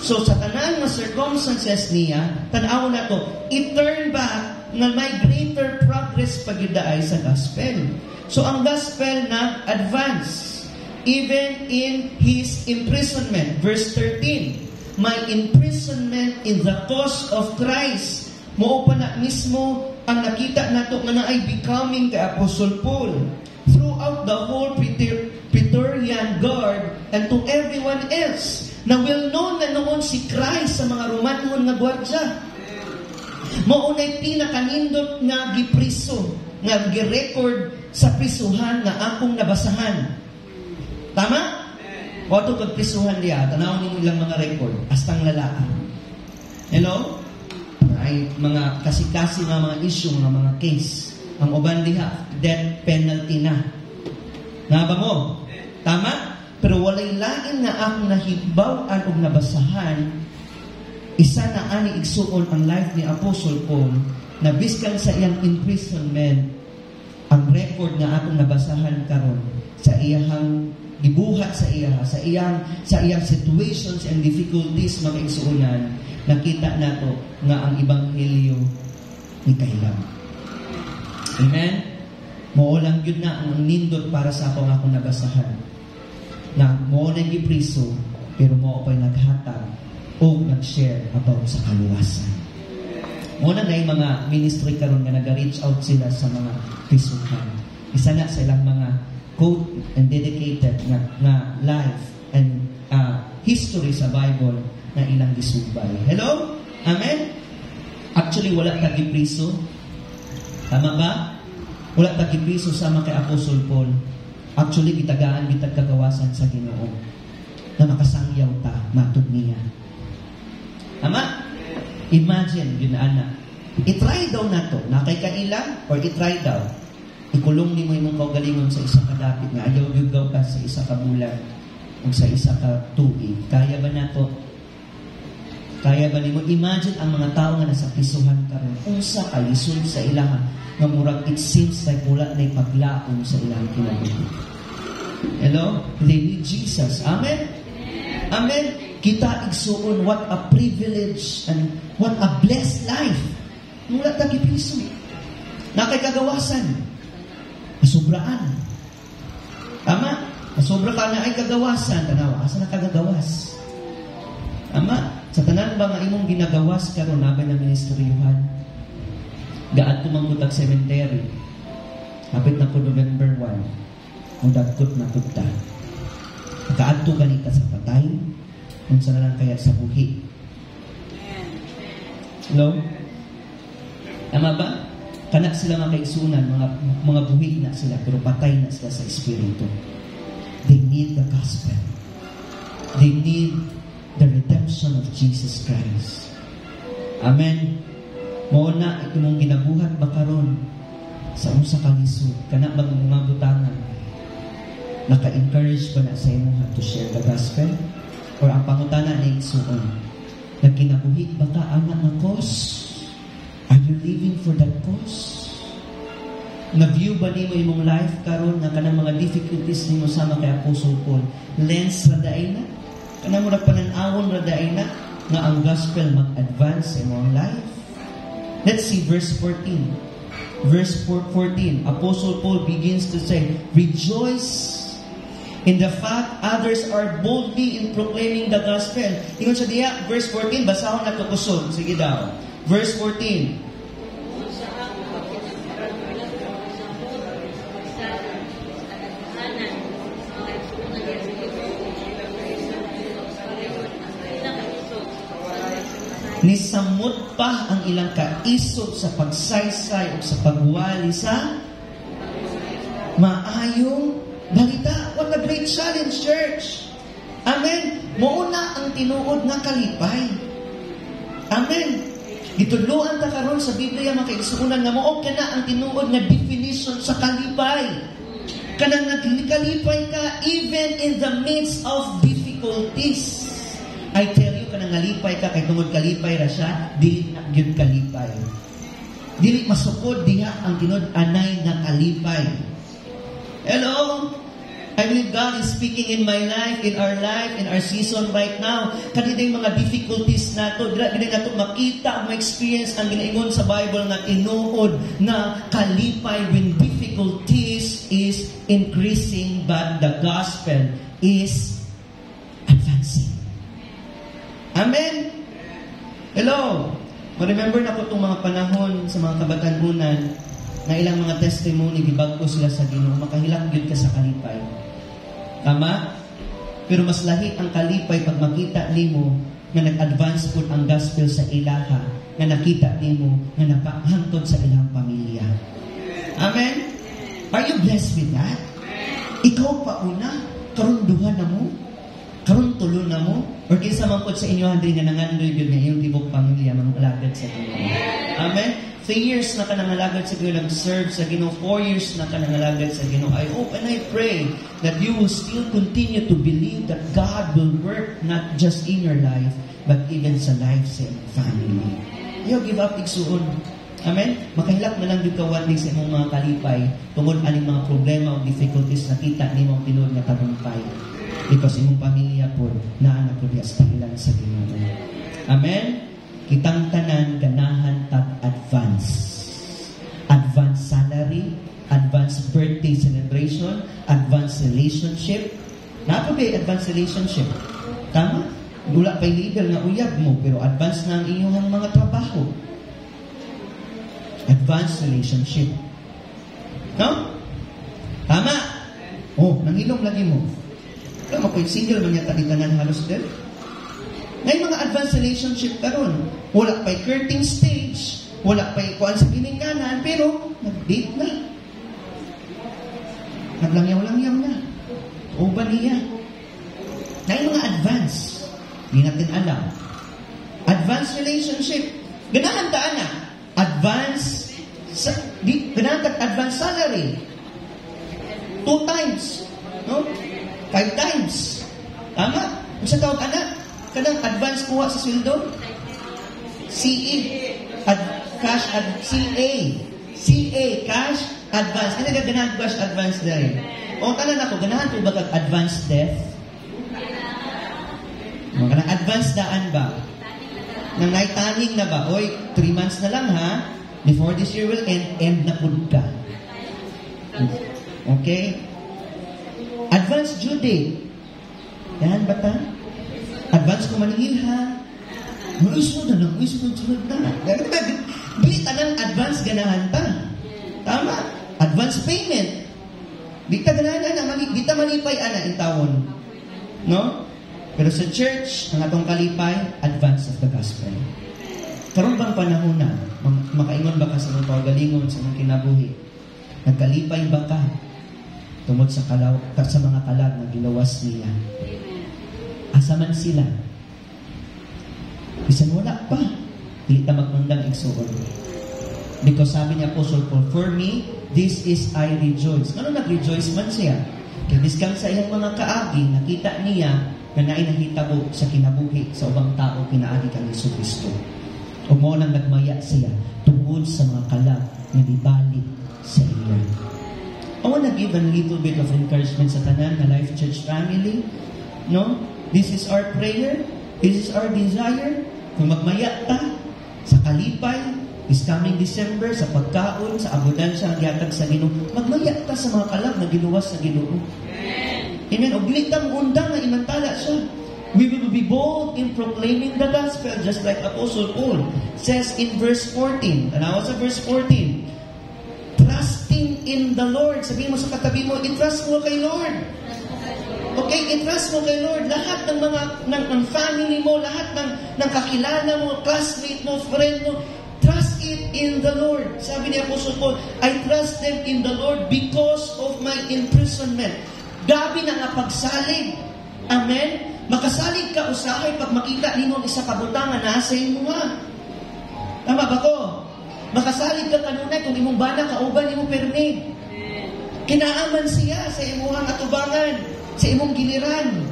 So, sa tanan mga circumstances niya, tanawon na to, i-turn back na may greater progress pagdaay sa gospel. So, ang gospel na advance. Even in his imprisonment. Verse 13, my imprisonment in the cause of Christ. Mao pa na mismo ang nakita nato nga na ay becoming kay Apostle Paul. Throughout the whole Praetorian Guard and to everyone else na well known na noon si Christ sa mga Romanon nga gwardya. Maunay pinakanindot nga gipriso, nga gi-record sa prisuhan nga akong nabasahan. Tama? O ito kagprisuhan diya, tanawin ninyo ilang mga record, astang lalaan. Hello? Ay mga kasi-kasi mga issue, mga case. Ang uban diha, death penalty na. Nga ba mo? Tama? Pero walay lain na akong nahibaw-an o nabasahan, isa na ani igsuon ang life ni Apostle Paul na biskan sa iyang imprisonment, ang record nga akong nabasahan karon sa iyang gibuhat sa iyang situations and difficulties mga igsuonan, nakita nato nga ang ebanghelyo ni kailang. Amen? Mao lang yun na ang nindot para sa akong nabasahan. Na mao na gipriso, pero mao pa'y naghatag o nag-share about sa kaluwasan. Mao na yung mga ministry karon nga nag-reach out sila sa mga prisuhan. Isa na sa ilang mga quote and dedicated na life and history sa Bible na ilang gisubay. Hello? Amen? Actually, wala tagipriso. Tama ba? Wala tagipriso sama kay Apostle Paul. Actually, gitagaan bitag kagawasan sa Ginoo na makasangyaw ta, matod niya. Tama? Imagine, yun ana. I-try daw na to. Nakay kailang or i-try daw. Ikulong ni mo imong kaugalingon sa isa ka dapit nga ayaw yugaw ka sa isa ka bulan o sa isa ka tuig. Kaya ba nato? Kaya ba nimo? Imagine ang mga tao nga nasa prisuhan karon. Unsa ka lisod sa ilaha nga murag it seems like wala na paglaom sa ilang kinabuhi. Hello? They need Jesus. Amen? Amen? Kita igsuon what a privilege and what a blessed life. Mula tagipiso. Nakay kagawasan. Masubraan. Tama? Masobra ka na ay kagawasan. Tanawa, asa na kagagawas? Tama? Sa tanan ba nga imong ginagawas karon nabay na ministeryohan? Gaan tumangutag cemetery. Hapit na po November 1. Mudagkot na punta. Kaadto kanita sa patay. Kung saan lang kaya sa buhi. Hello? Tama ba? Kana sila mga kaigsunan, mga buhi na sila, pero patay na sila sa Espiritu. They need the gospel. They need the redemption of Jesus Christ. Amen. Mao na itong ginabuhat ba karon sa unsa ka lisod, kana ba mga butangan? Naka-encourage ba na sa imo to share the gospel? Or ang pangutana na igsuon, nagkinabuhi ba ka anak ng cause? Are you living for that cause? Na-view ba nimo imong life karon nga kanang mga difficulties nimo sama kay Apostle Paul? Lens ra daay na? Kanang murag panan-awon ra daay na? nga ang gospel mag-advance sa imong life? Let's see verse 14. Verse 14, Apostle Paul begins to say, rejoice in the fact others are boldly in proclaiming the gospel. Ingon sa diya, verse 14, basahon na ito kusog. Sige daw. Verse 14. Nisamot pa ang ilang kaisog sa pagsaysay o sa pagwali sa maayong balita. What a great challenge, church! Amen. Mauna ang tinuod na kalipay. Amen. Gituluan ta karon sa Biblia mga kaigsuonan nga mao kana ang tinuod nga definition sa kalipay. Kanang nagkalipay ka even in the midst of difficulties. I tell you, kanang ngalipay ka, kay tungod kalipay ra siya, dili na gyud kalipay. Dili masukod diha ang tinuod anay nga kalipay. Hello? I believe God is speaking in my life, in our season right now. Kanina yung mga difficulties nato, dili nato makita, ma-experience ang ginaingon sa Bible nga tinuod na kalipay when difficulties is increasing but the gospel is advancing. Amen? Hello? Ma-remember na ko itong mga panahon sa mga kabatanunan na ilang mga testimony, gibagko sila sa Ginoo, makahilak yun ka sa kalipay. Tama? Pero mas lahi ang kalipay pag makita nimo na nag-advance po ang gospel sa ilaha, na nakita nimo na napahantod sa ilang pamilya. Amen? Are you blessed with that? Ikaw pa una, karunduhan na mo? Karon tulo na mo? Or kinsa man pod sa inyo handri nga nangandoy gyud nga iyong tibok pamilya mangalagad sa Ginoo. Amen. 3 years na ka nangalagad sa Ginoo, nag-serve sa Ginoo. 4 years na ka nangalagad sa Ginoo. I hope and I pray that you will still continue to believe that God will work not just in your life but even sa life sa iyong family. You give up igsuon. Amen? Makahilak na lang yung kawan sa imong mga kalipay tungod aning mga problema o difficulties na kita ni mong tinuod na tagumpay. Because imong pamilya po naanak ko diya sa panggilan sa Ginoo. Amen? Kitang tanan ganahan tag-advance. Advance salary, advance birthday celebration, advance relationship. Napo ba advance relationship? Tama? Wala pa'y legal nga uyab mo, pero advance na ang iyong mga trabaho. Advanced relationship. No? Tama? Oh, nangilong lagi mo. Alam mo, single man yata di tanan halos din. Ngay mga advanced relationship karon, wala pa'y courting stage, wala pa'y kuan sa bininganan, pero nag-date na. Naglangyaw-langyaw na. O ba niya? Ngay mga advanced, di natin alam. Advanced relationship. Ganahan taan na. Advanced salary. 2 times. No? 5 times. Tama? Kung sa tawag anak, kanang advance kuha sa sweldo? CA. CA, cash, advance. Ano ka ganahan cash advance dahil? O tanan ako, ganahan po ba advance death? Kanang advance daan ba? Nang naitaning na ba? Oy, 3 months na lang ha? Before this year will end na pud ka. Okay? Advance due date. Yan ba ta? Advance ko maningil ha? Maisod na lang, maisod na. Di tanang advance ganahan ta. Tama? Advance payment. Di ta ganahan na, di ta malipay ana in tawon. No? Pero sa church, ang atong kalipay, advance of the gospel. Karon bang panahon na, makaingon ba ka sa mga pagalingon sa mga kinabuhi? Nagkalipay ba ka? Tungod sa mga kalag na gilawas nila. Asa man sila? Bisan wala pa. Dili ta magmandang igsuon. Because sabi ni Apostle Paul, for me, this is I rejoice. Ano nag-rejoice man siya? Kaya biskang sa iyang mga kaagi, nakita niya na nainahitabo sa kinabuhi sa ubang tao kinaagi kang Jesucristo. O mo nang nagmaya siya tungod sa mga kalag na dibalik sa iya. I want to give a little bit of encouragement sa tanan na Life Church family. No? This is our prayer This is our desire. Kung magmaya ta sa kalipay, is coming December, sa pagkaon, sa abundansya ang yatag sa Ginoo, magmaya ta sa mga kalag na giluwas sa Ginoo. Amen. Og dili ta undang nga imantala siya. We will be bold in proclaiming the gospel, just like Apostle Paul says in verse 14. Tanawa sa verse 14. Trusting in the Lord. Sabihin mo sa katabi mo, i-trust mo kay Lord. Okay, i-trust mo kay Lord. Lahat ng mga ng family mo, lahat ng kakilala mo, classmate mo, friend mo, trust it in the Lord. Sabi ni Apostle Paul, I trust them in the Lord because of my imprisonment. Gabi na nga pagsalig. Amen? Makasalig ka usahay pag makita nimo isa ka butang nga nasa imo nga. Tama ba ko? Makasalig ka kanunay kung imong bana kauban imo permi. Kinaaman siya sa imong atubangan, sa imong giliran.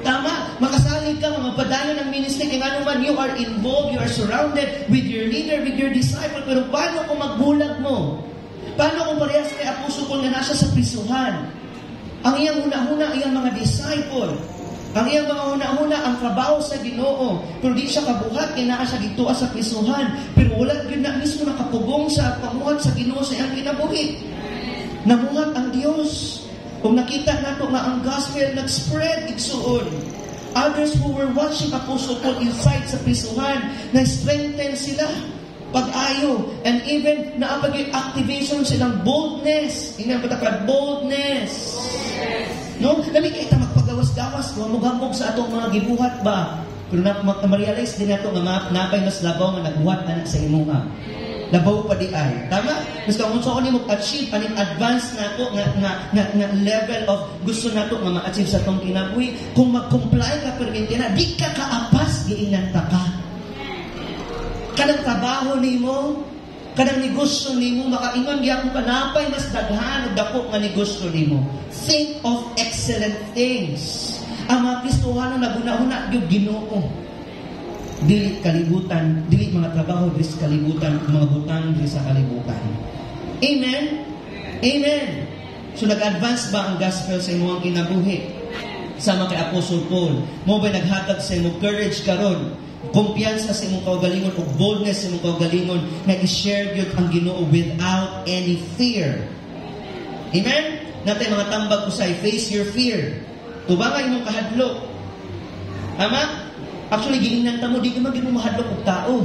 Tama? Makasalig ka mga padayon ng ministry kung ano man you are involved, you are surrounded with your leader, with your disciple. Pero paano kung magbulag mo? Paano kung parehas kay Apostle Paul na nasa sa prisuhan? Ang iyang una-una, iyang mga disciple. Ang iyang mga una-una, ang trabaho sa Ginoo. Pero di siya kabuhat, kinaa siya dito sa prisuhan. Pero wala yun na mismo nakapugong sa pamuhat sa Ginoo sa iyang kinabuhi. Namuhat ang Diyos. Kung nakita nato nga ang gospel nag-spread igsuon. Others who were watching Apostle Paul inside sa prisuhan, na-strengthen sila pag-ayo. And even naapag activation silang boldness. Tingnan ba tapad? Boldness. No? Dami kita magpagawas-gawas, gamog-gamog sa atong mga gibuhat ba? Pero na-realize din nato nga napay mas labaw nga nagbuhat anak sa imuha. Labaw pa di ay. Tama? Mas kung saan mo achieve aning advance nato nga level of gusto nato nga ma-achieve sa atong kinabuhi, kung mag-comply ka permintina, di ka kaapas giinanta ka. Kanang trabaho nimo, kanang negosyo nimo, makaingon gyapon ka napay mas daghan ug dako nga negosyo nimo. Think of excellent things. Ang mga Kristohano na guna-una gyud Ginoo. Dili kalibutan, dili mga trabaho dili sa kalibutan, mga butang dili sa kalibutan. Amen. Amen. So nag-advance ba ang gospel sa imong kinabuhi? Sama kay Apostle Paul, mo ba naghatag sa imong courage karon? Kumpiyansa sa imong kaugalingon o boldness sa imong kaugalingon na i-share yun ang Ginoo without any fear. Amen? Natay mga tambag usay, face your fear. Tubangay imong kahadlok. Tama? Actually, giinanta mo, di ka maging mahadlok og tao.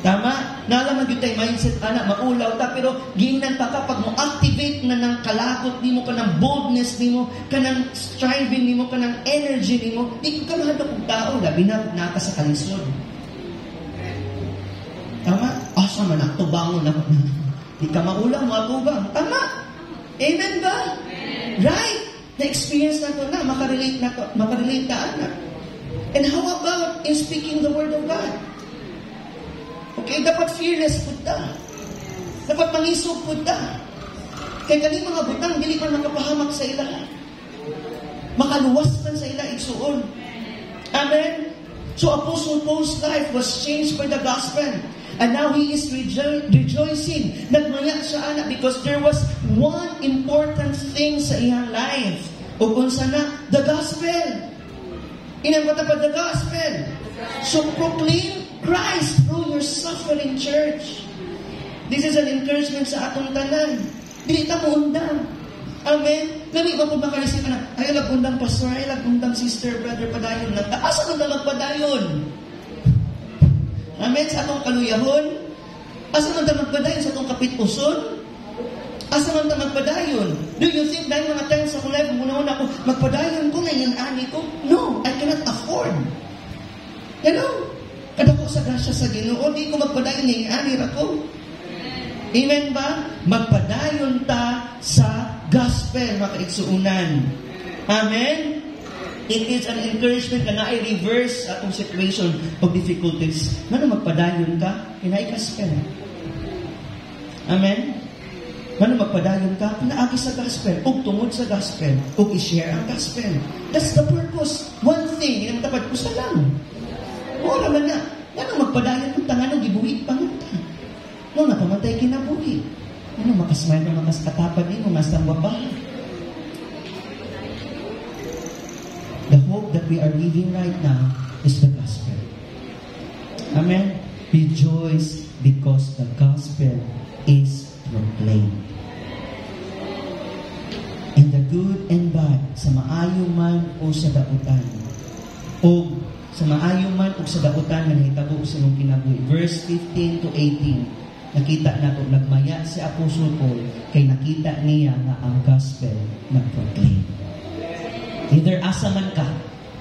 Tama? Nalaman yun tayo mindset, maulaw ta, pero giinanta ka pag mo-activate na ng kalagot nimo, ka ng boldness nimo, ka ng striving nimo, ka ng energy nimo, di ka mahadlok og tao, labi na naka sa kalisod. Tama? Asa man ako, bangon ako na. Di ka maulang, matubang. Tama? Amen ba? Amen. Right? Na-experience na ito na, makarelate na anak. And how about in speaking the word of God? Okay, dapat fearless po ta. Dapat mangisog po ta. Kaya kani mga butang, dili pa makapahamak sa ila. Makaluwas man sa ila igsuon. Amen? So Apostle Paul's life was changed by the gospel. And now he is rejoicing. Nagmaya siya anak because there was one important thing sa iyang life. O unsa na? The gospel. Inang pa the gospel. So proclaim Christ through your suffering, church. This is an encouragement sa atong tanan. Dili ta mo undang. Amen? Lami ba po makarisip ka na, ay undang pastor, ay undang sister, brother, padayon lang. Asa nang magpadayon? Amen? Sa atong kaluyahon? Asa nang magpadayon sa atong kapit-uson? Asa man ta magpadayon? Do you think dahil mga times sa life, muna-una ako, magpadayon ko na yung ani ko? No, I cannot afford. You know? Kada ko sa grasya sa Ginoo, di ko magpadayon yung ani ko. Amen ba? Magpadayon ta sa gospel, makaigsuunan. Amen? It is an encouragement na i-reverse atong situation of difficulties. Ano magpadayon ka? Kinai-gospel. Amen? Ano magpadayon ka? Naagi sa gospel, o tungod sa gospel, o i-share ang gospel. That's the purpose. One thing, yung tapat ko sa lang. O naman na, ano magpadayon ng tangan, o gibuhi pangunta. No, napamatay kinabuhi. Ano, makasmay na makaskatapan mo, mas tangwabahan. The hope that we are living right now is the gospel. Amen? Rejoice because the gospel is proclaimed. In the good and bad, sa maayo man o sa dautan, o sa maayo man o sa dautan na nahitabo sa mong kinabuhi. Verse 15 to 18, nakita na ito, nagmaya si Apostle Paul, kay nakita niya na ang gospel nag-proclaim. Either asa man ka,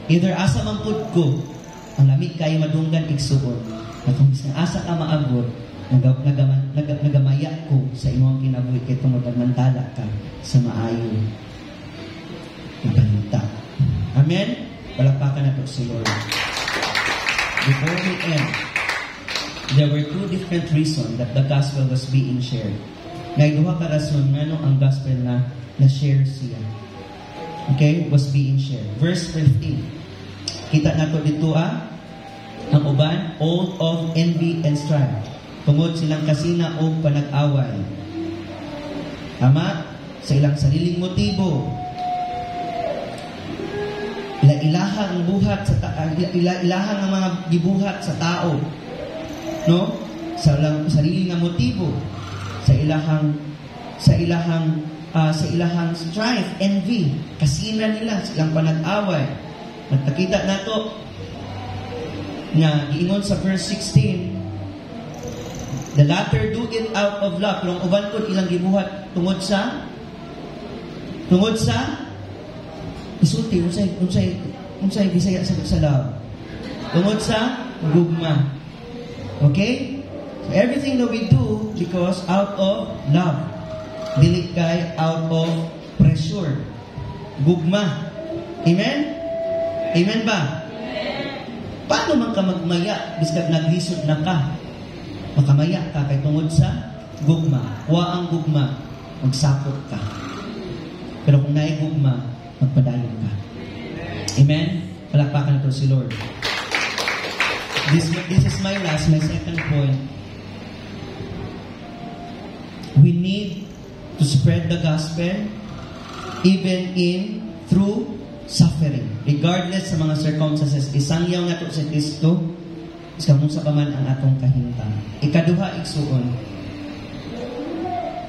either asa man pud ko, ang lamig kayo madunggan igsuon, na kung asa ka maabot, nagamaya ko sa imong kinabuhi kay tungod nagmantala ka sa maayo na balita. Amen? Palakpakan na ito si Lord. Before we end, there were two different reasons that the gospel was being shared. Naiduha ka rason nga ang gospel na share siya. Okay? Was being shared. Verse 15. Kita na ito dito ang uban, all of envy and strife. Tungod silang kasina o panag-away. Tama? Sa ilang sariling motibo. Ilahang buhat sa ilahang ang mga gibuhat sa tao. No? Sa sariling nga motibo. Sa ilahang strife, envy, kasina nila, silang panag-away. Nagtakita na to na giingon sa verse 16, the latter do it out of love. Pero ang uban ko ilang gibuhat tungod sa isulti, unsay Bisaya sa love. Tungod sa gugma. Okay? So everything that we do because out of love. Dili kay out of pressure. Gugma. Amen? Amen ba? Paano man ka magmaya biskag naglisod na ka? Makamaya ka kay tungod sa gugma. Wa ang gugma, magsakot ka. Pero kung naay gugma, magpadayon ka. Amen? Palakpakan ito si Lord. This is my second point. We need to spread the gospel even through suffering. Regardless sa mga circumstances, isangyaw na ito sa Kristo, iskamo sa paman ang atong kahintang. Ikaduha, igsuon,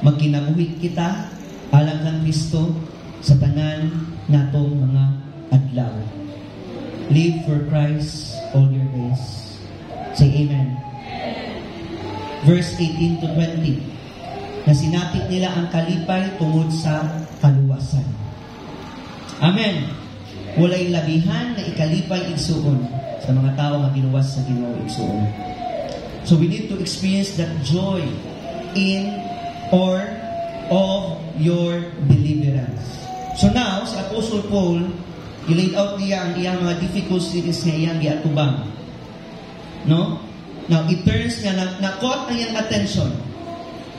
magkinabuhi kita alang kang Kristo sa tanan natong mga adlaw. Live for Christ all your days. Say amen. Verse 18 to 20, na sinapit nila ang kalipay tungod sa kaluwasan. Amen. Walay labihan na ikalipay igsuon sa mga tao nga giluwas sa Ginoo igsuon. So we need to experience that joy in or of your deliverance. So now, sa Apostle Paul, i-laid out niya ang iyang mga difficulties na iyang giatubang. No? Now, it turns nga na-caught ang iyang attention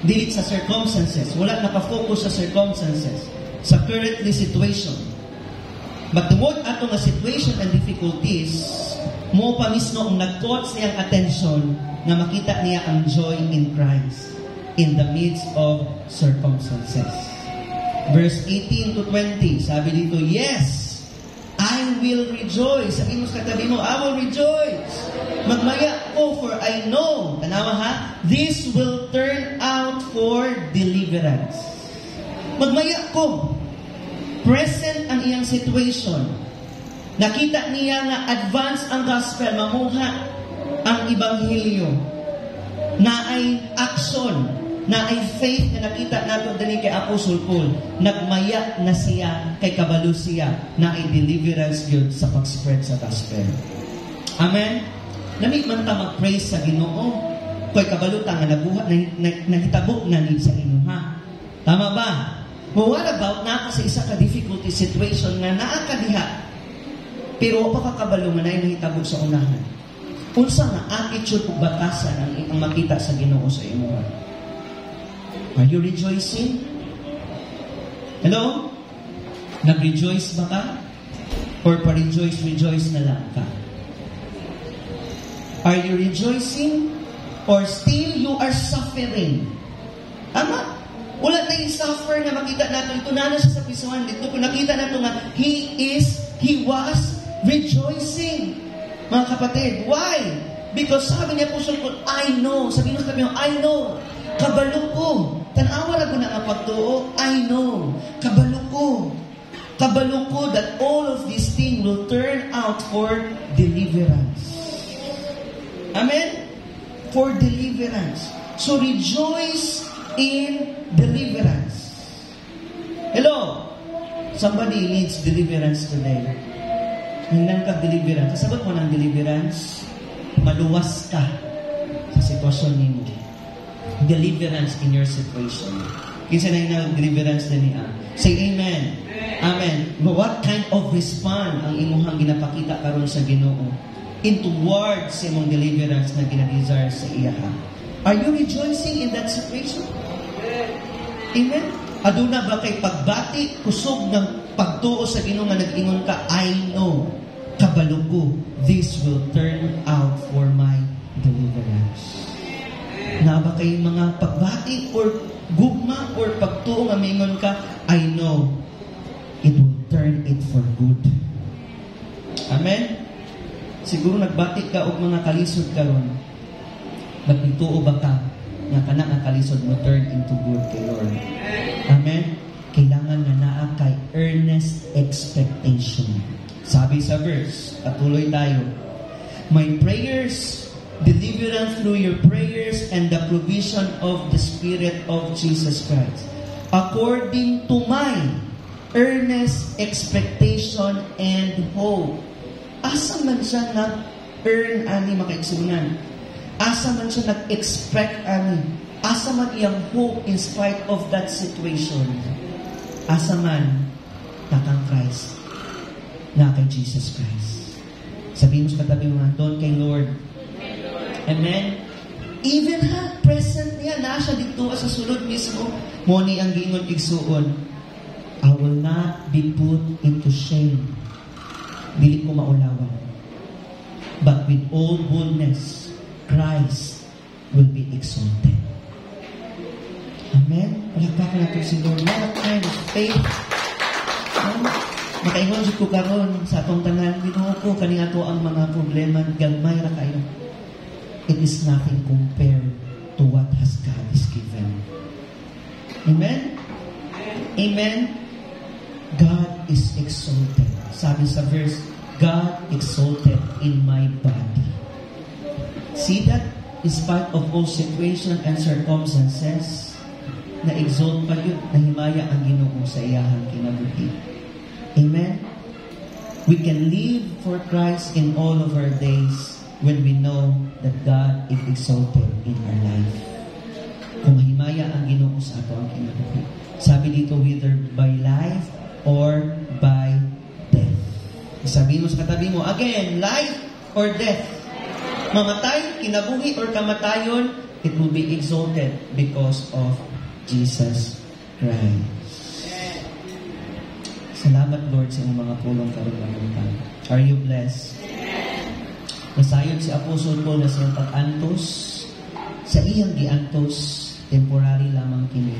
dili sa circumstances. Wala nakafocus sa circumstances, sa currently situation. But tungod ato nga situation and difficulties, mo pa mismo ang nag-caught sa iyang attention na makita niya ang joy in Christ in the midst of circumstances. Verse 18 to 20, sabi dito, yes, I will rejoice. Sabi mo sa katabi mo, I will rejoice. Magmaya ko, for I know, tanawa ha, this will turn out for deliverance. Magmaya ko. Present ang iyang situation. Nakita niya nga advance ang gospel, mamuha ang ebanghelyo. Na ay action, na ay faith na nakita nato din kay Apostle Paul. Nagmaya na siya, kay kabalo siya, na ay deliverance yun sa pag-spread sa gospel. Amen? Lamig man ta mag-praise sa Ginoo, kay kabalo ta nga nabuhat, nahitabo na ni sa inuha. Tama ba? But what about na sa isa ka difficulty situation nga naa ka diha, pero pa kakabalo nga na nahitabo sa unahan? Unsa nga attitude ug batasan ang makita sa Ginoo sa imuha? Are you rejoicing? Hello? Nag-rejoice ba ka? Or pa-rejoice na lang ka? Are you rejoicing? Or still you are suffering? Ama, wala na yung suffer na makita natin. Ito na siya sa pisuhan. Dito kung nakita natin nga, He was rejoicing. Mga kapatid, why? Because sabi niya Apostol Paul, I know. Sabi mo, I know. Kabalo ko. Tanawa na ko na nga pagtuo, I know. Kabalo ko. Kabalo ko that all of these things will turn out for deliverance. Amen? For deliverance. So rejoice in deliverance. Hello? Somebody needs deliverance today. Hinggan ka deliverance. Kasagot mo ng deliverance, maluwas ka sa sitwasyon mo. Deliverance in your situation. Kinsa na yung deliverance na niya. Say amen. Amen. What kind of response ang imuhang ginapakita karon sa Ginoo in towards sa imong deliverance na ginadesire sa iyaha? Are you rejoicing in that situation? Amen. Aduna ba kay pagbati kusog ng pagtuo sa Ginoo nga nag-ingon ka, I know, kabalo ko, this will turn out for my deliverance. Na ba kay mga pagbati or gugma or pagtuo nga mingon ka, I know, it will turn it for good. Amen? Siguro nagbati ka og mga kalisod karon. Magtuo ba ka nga kana ang kalisod mo turn into good kay Lord? Amen? Kailangan na naa kay earnest expectation. Sabi sa verse, patuloy tayo. My prayers, deliverance through your prayers and the provision of the Spirit of Jesus Christ. According to my earnest expectation and hope. Asa man siya nag-earn ani makaigsunan? Asa man siya nag-expect ani? Asa man iyang hope in spite of that situation? Asa man nakang Christ, na kay Jesus Christ. Sabihin mo sa katabi mo, doon kay Lord. Amen? Even present niya, nasa dito sa sulod mismo, mo ni ang giingon igsuon, I will not be put into shame. Dili ko maulawan. But with all boldness, Christ will be exalted. Amen? Palakpakan natin si Lord. What kind of faith? Makaingon ko karon sa atong tanan, Ginoo ko, kani ato ang mga problema, galmay ra kayo. It is nothing compared to what has God is given. Amen? Amen? God is exalted. Sabi sa verse, God exalted in my body. See that? In spite of all situation and circumstances, na-exalt pa yun, nahimaya ang Ginoo sa iyahang kinabuhi. Amen? We can live for Christ in all of our days when we know that God is exalted in our life. Kung mahimaya ang Ginoo sa ato ang kinabuhi. Sabi dito, whether by life or by death. Sabi mo sa katabi mo, again, life or death. Mamatay, kinabuhi, or kamatayon, it will be exalted because of Jesus Christ. Salamat, Lord, sa iyong mga pulong karulang. Are you blessed? Nasayod si Apostol Paul na siyang pag-antos. Sa iyang giantos, temporary lamang kini.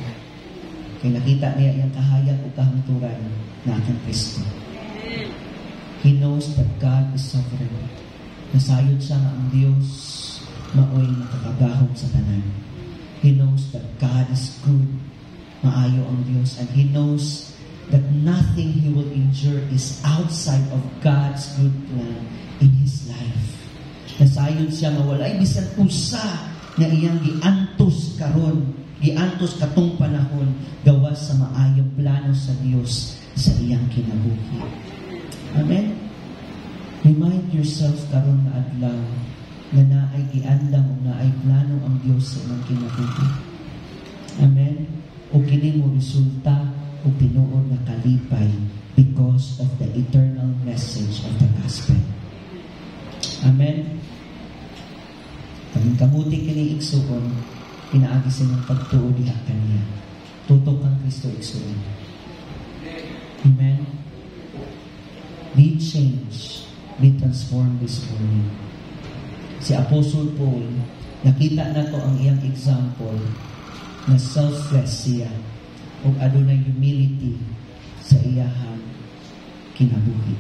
Kaya nakita niya iyang kahayag o kahangturan na aking Kristo. He knows that God is sovereign. Nasayod siya nga ang Diyos maoy nakakagahom sa tanan. He knows that God is good. Maayo ang Diyos. And He knows that nothing He will endure is outside of God's good plan in His life. Nasayod siya nga walay bisan usa na iyang giantos karon, giantos katong panahon gawas sa maayong plano sa Dios sa iyang kinabuhi. Amen. Remind yourself karon na adlaw na naay giandam o naay plano ang Dios sa iyang kinabuhi. Amen. O kini mo resulta o tinuod na kalipay because of the eternal message of the gospel. Amen. Kaming kamuti kini igsuon, pinaagi sa inyong pagtuo diha kaniya. Tutok ang Kristo igsuon. Amen. Be changed, be transformed this morning. Si Apostle Paul, nakita na to ang iyang example na selfless siya o adunay humility sa iyahang kinabuhi.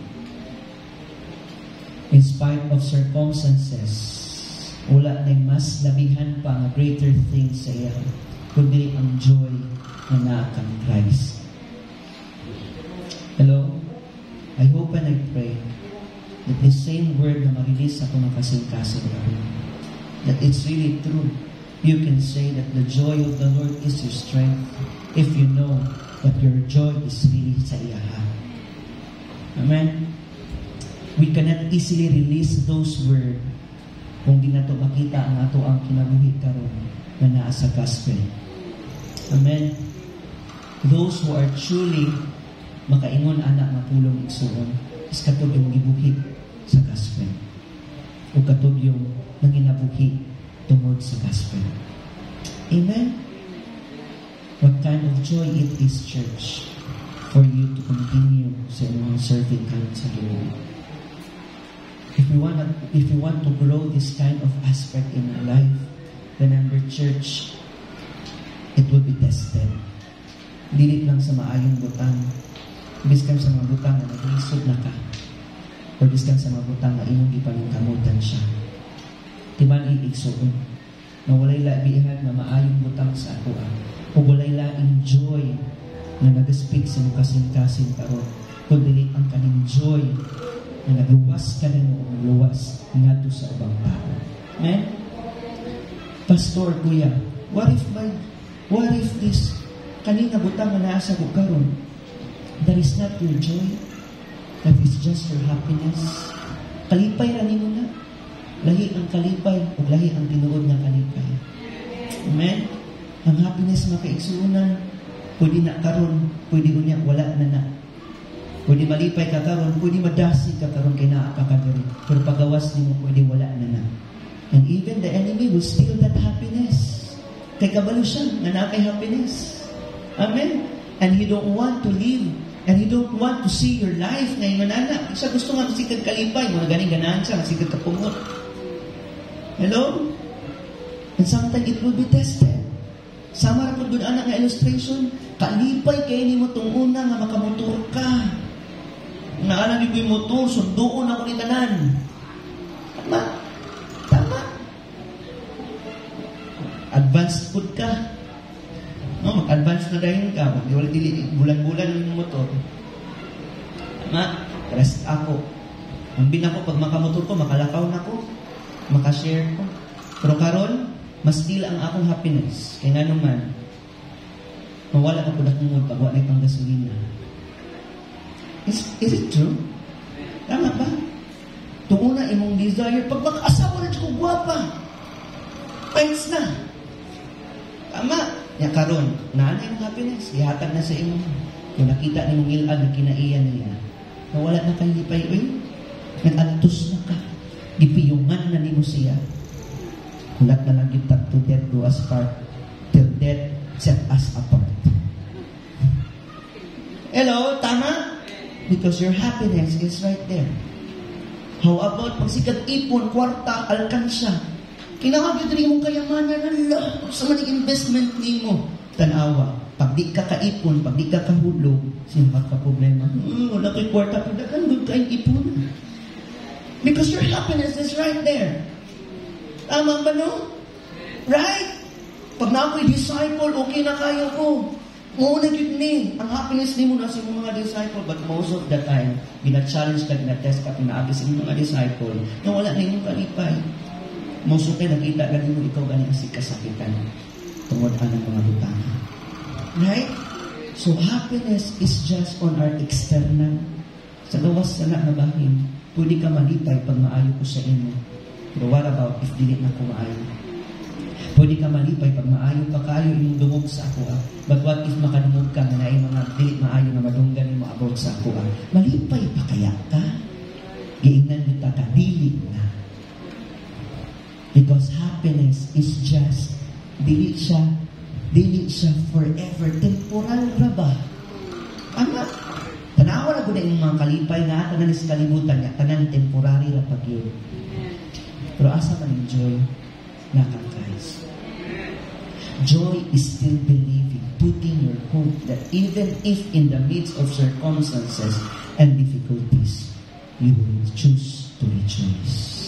In spite of circumstances, wala na mas labihan pa nga greater things sa iya, kundi ang joy na naa kang Christ. Hello? I hope and I pray that the same word na marilis ako ng kasing-kasing that it's really true. You can say that the joy of the Lord is your strength if you know that your joy is really sa iyaha. Amen? We cannot easily release those words kung di nato makita ang ato ang kinabuhi karon na naa sa gospel. Amen? Those who are truly makaingon anak na pulong igsuon is katod yung gibuhi sa gospel o katod yung nanginabuhi tungod sa gospel. Amen? What kind of joy it is, church, for you to continue sa inyong serving karon sa Lord. If you want to grow this kind of aspect in your life, remember, church, it will be tested. Dili lang sa maayong butang. Biskan sa mga butang na naglisod na ka. O biskan sa mga butang na imong ipaningkamutan siya. Timan iigsoon. Na walay labihan na maayong butang sa ako. O walay laing joy na nag-speak sa mga kasing-kasing karon. Kundi ang kaning joy na nagluwas ka rin mo luwas nga to sa ibang tao. Amen? Pastor, kuya, what if this kanina butang na naasa ko karon, that is not your joy, that is just your happiness. Kalipay rani mo na. Lahi ang kalipay o lahi ang tinuod na kalipay. Amen? Ang happiness makaigsuunan, pwede na karon, pwede unya, wala na. Pwede malipay ka karon, pwede madasi ka karon kay naa ka kadiri. Pero pagawas nimo pwede wala na. And even the enemy will steal that happiness. Kay kabalo siya nga naa kay happiness. Amen. And he don't want to live, and he don't want to see your life na imanana. Isa gusto nga masigad kalipay, mo ganing ganahan siya, masigad kapungot. Hello? And sometimes it will be tested. Sama ra pud anak nga illustration, kalipay kay nimo tong una nga makamotor ka. Naana ni ko'y motor, sunduon ako ni tanan. Tama. Advanced food ka. No, mag-advance na dahil ka. Wala dili, bulan-bulan yung motor. Tama. Rest ako. Ang bin ako, pag makamotor ko, makalakaw na ko. Makashare ko. Pero karon, mas dila ang akong happiness. Kaya nga naman, mawala ako na kung pag wala pang gasolina. Is it true? Tama ba? Tunguna imong desire, pag maka-asawa na ko guwapa, thanks na. Tama. Ya karon, naana yung happiness, ihatag na sa imo. Kung nakita ni mong ilad na kinaiyan niya, nawala na kay lipay, nag-antos na ka. Gipiyungan na ni mo siya. Kulat na lang kita, to death do us part, till death set us apart. Hello, tama? Because your happiness is right there. How about pag sikat ipon, kwarta, alkansya? Kinakabit rin mong kayamanan, ala, sa maning investment ni mo. Tanawa, pag di ka kaipon, pag di ka kahulog, sino ka problema? Wala kay kwarta, pagdakan, good kayong ipon. Because your happiness is right there. Tama ba, no? Right? Pag na ako'y disciple, okay na kayo ko. Muna yun ni. Ang happiness ni mo na sa mga disciple, but most of the time, gina-challenge ka, gina-test ka, pinaagis sa mga disciple, na wala na yung kalipay. Most of the time, nakita ka mo, ikaw galing si kasakitan tungod ang mga butang. Right? So, happiness is just on our external. Sa gawas sana na bahin, pwede ka malipay pag maayo ko sa imo. Pero what about if dili na ko maayo? Pwede ka malipay pag maayo pa kayo yung dumog sa ako. But what if makadumog ka na yung mga dili maayo na madunggan mo about sa ako? Malipay pa kaya ka? Giingnan kita ka, dili na. Because happiness is just, dili siya forever. Temporal ra ba? Ano? Tanawa na ko na yung mga kalipay na tanan sa kalibutan niya, tanan temporary ra pag yun. Pero asa man yung joy? Naka guys. Joy is still believing, putting your hope that even if in the midst of circumstances and difficulties, you will choose to rejoice.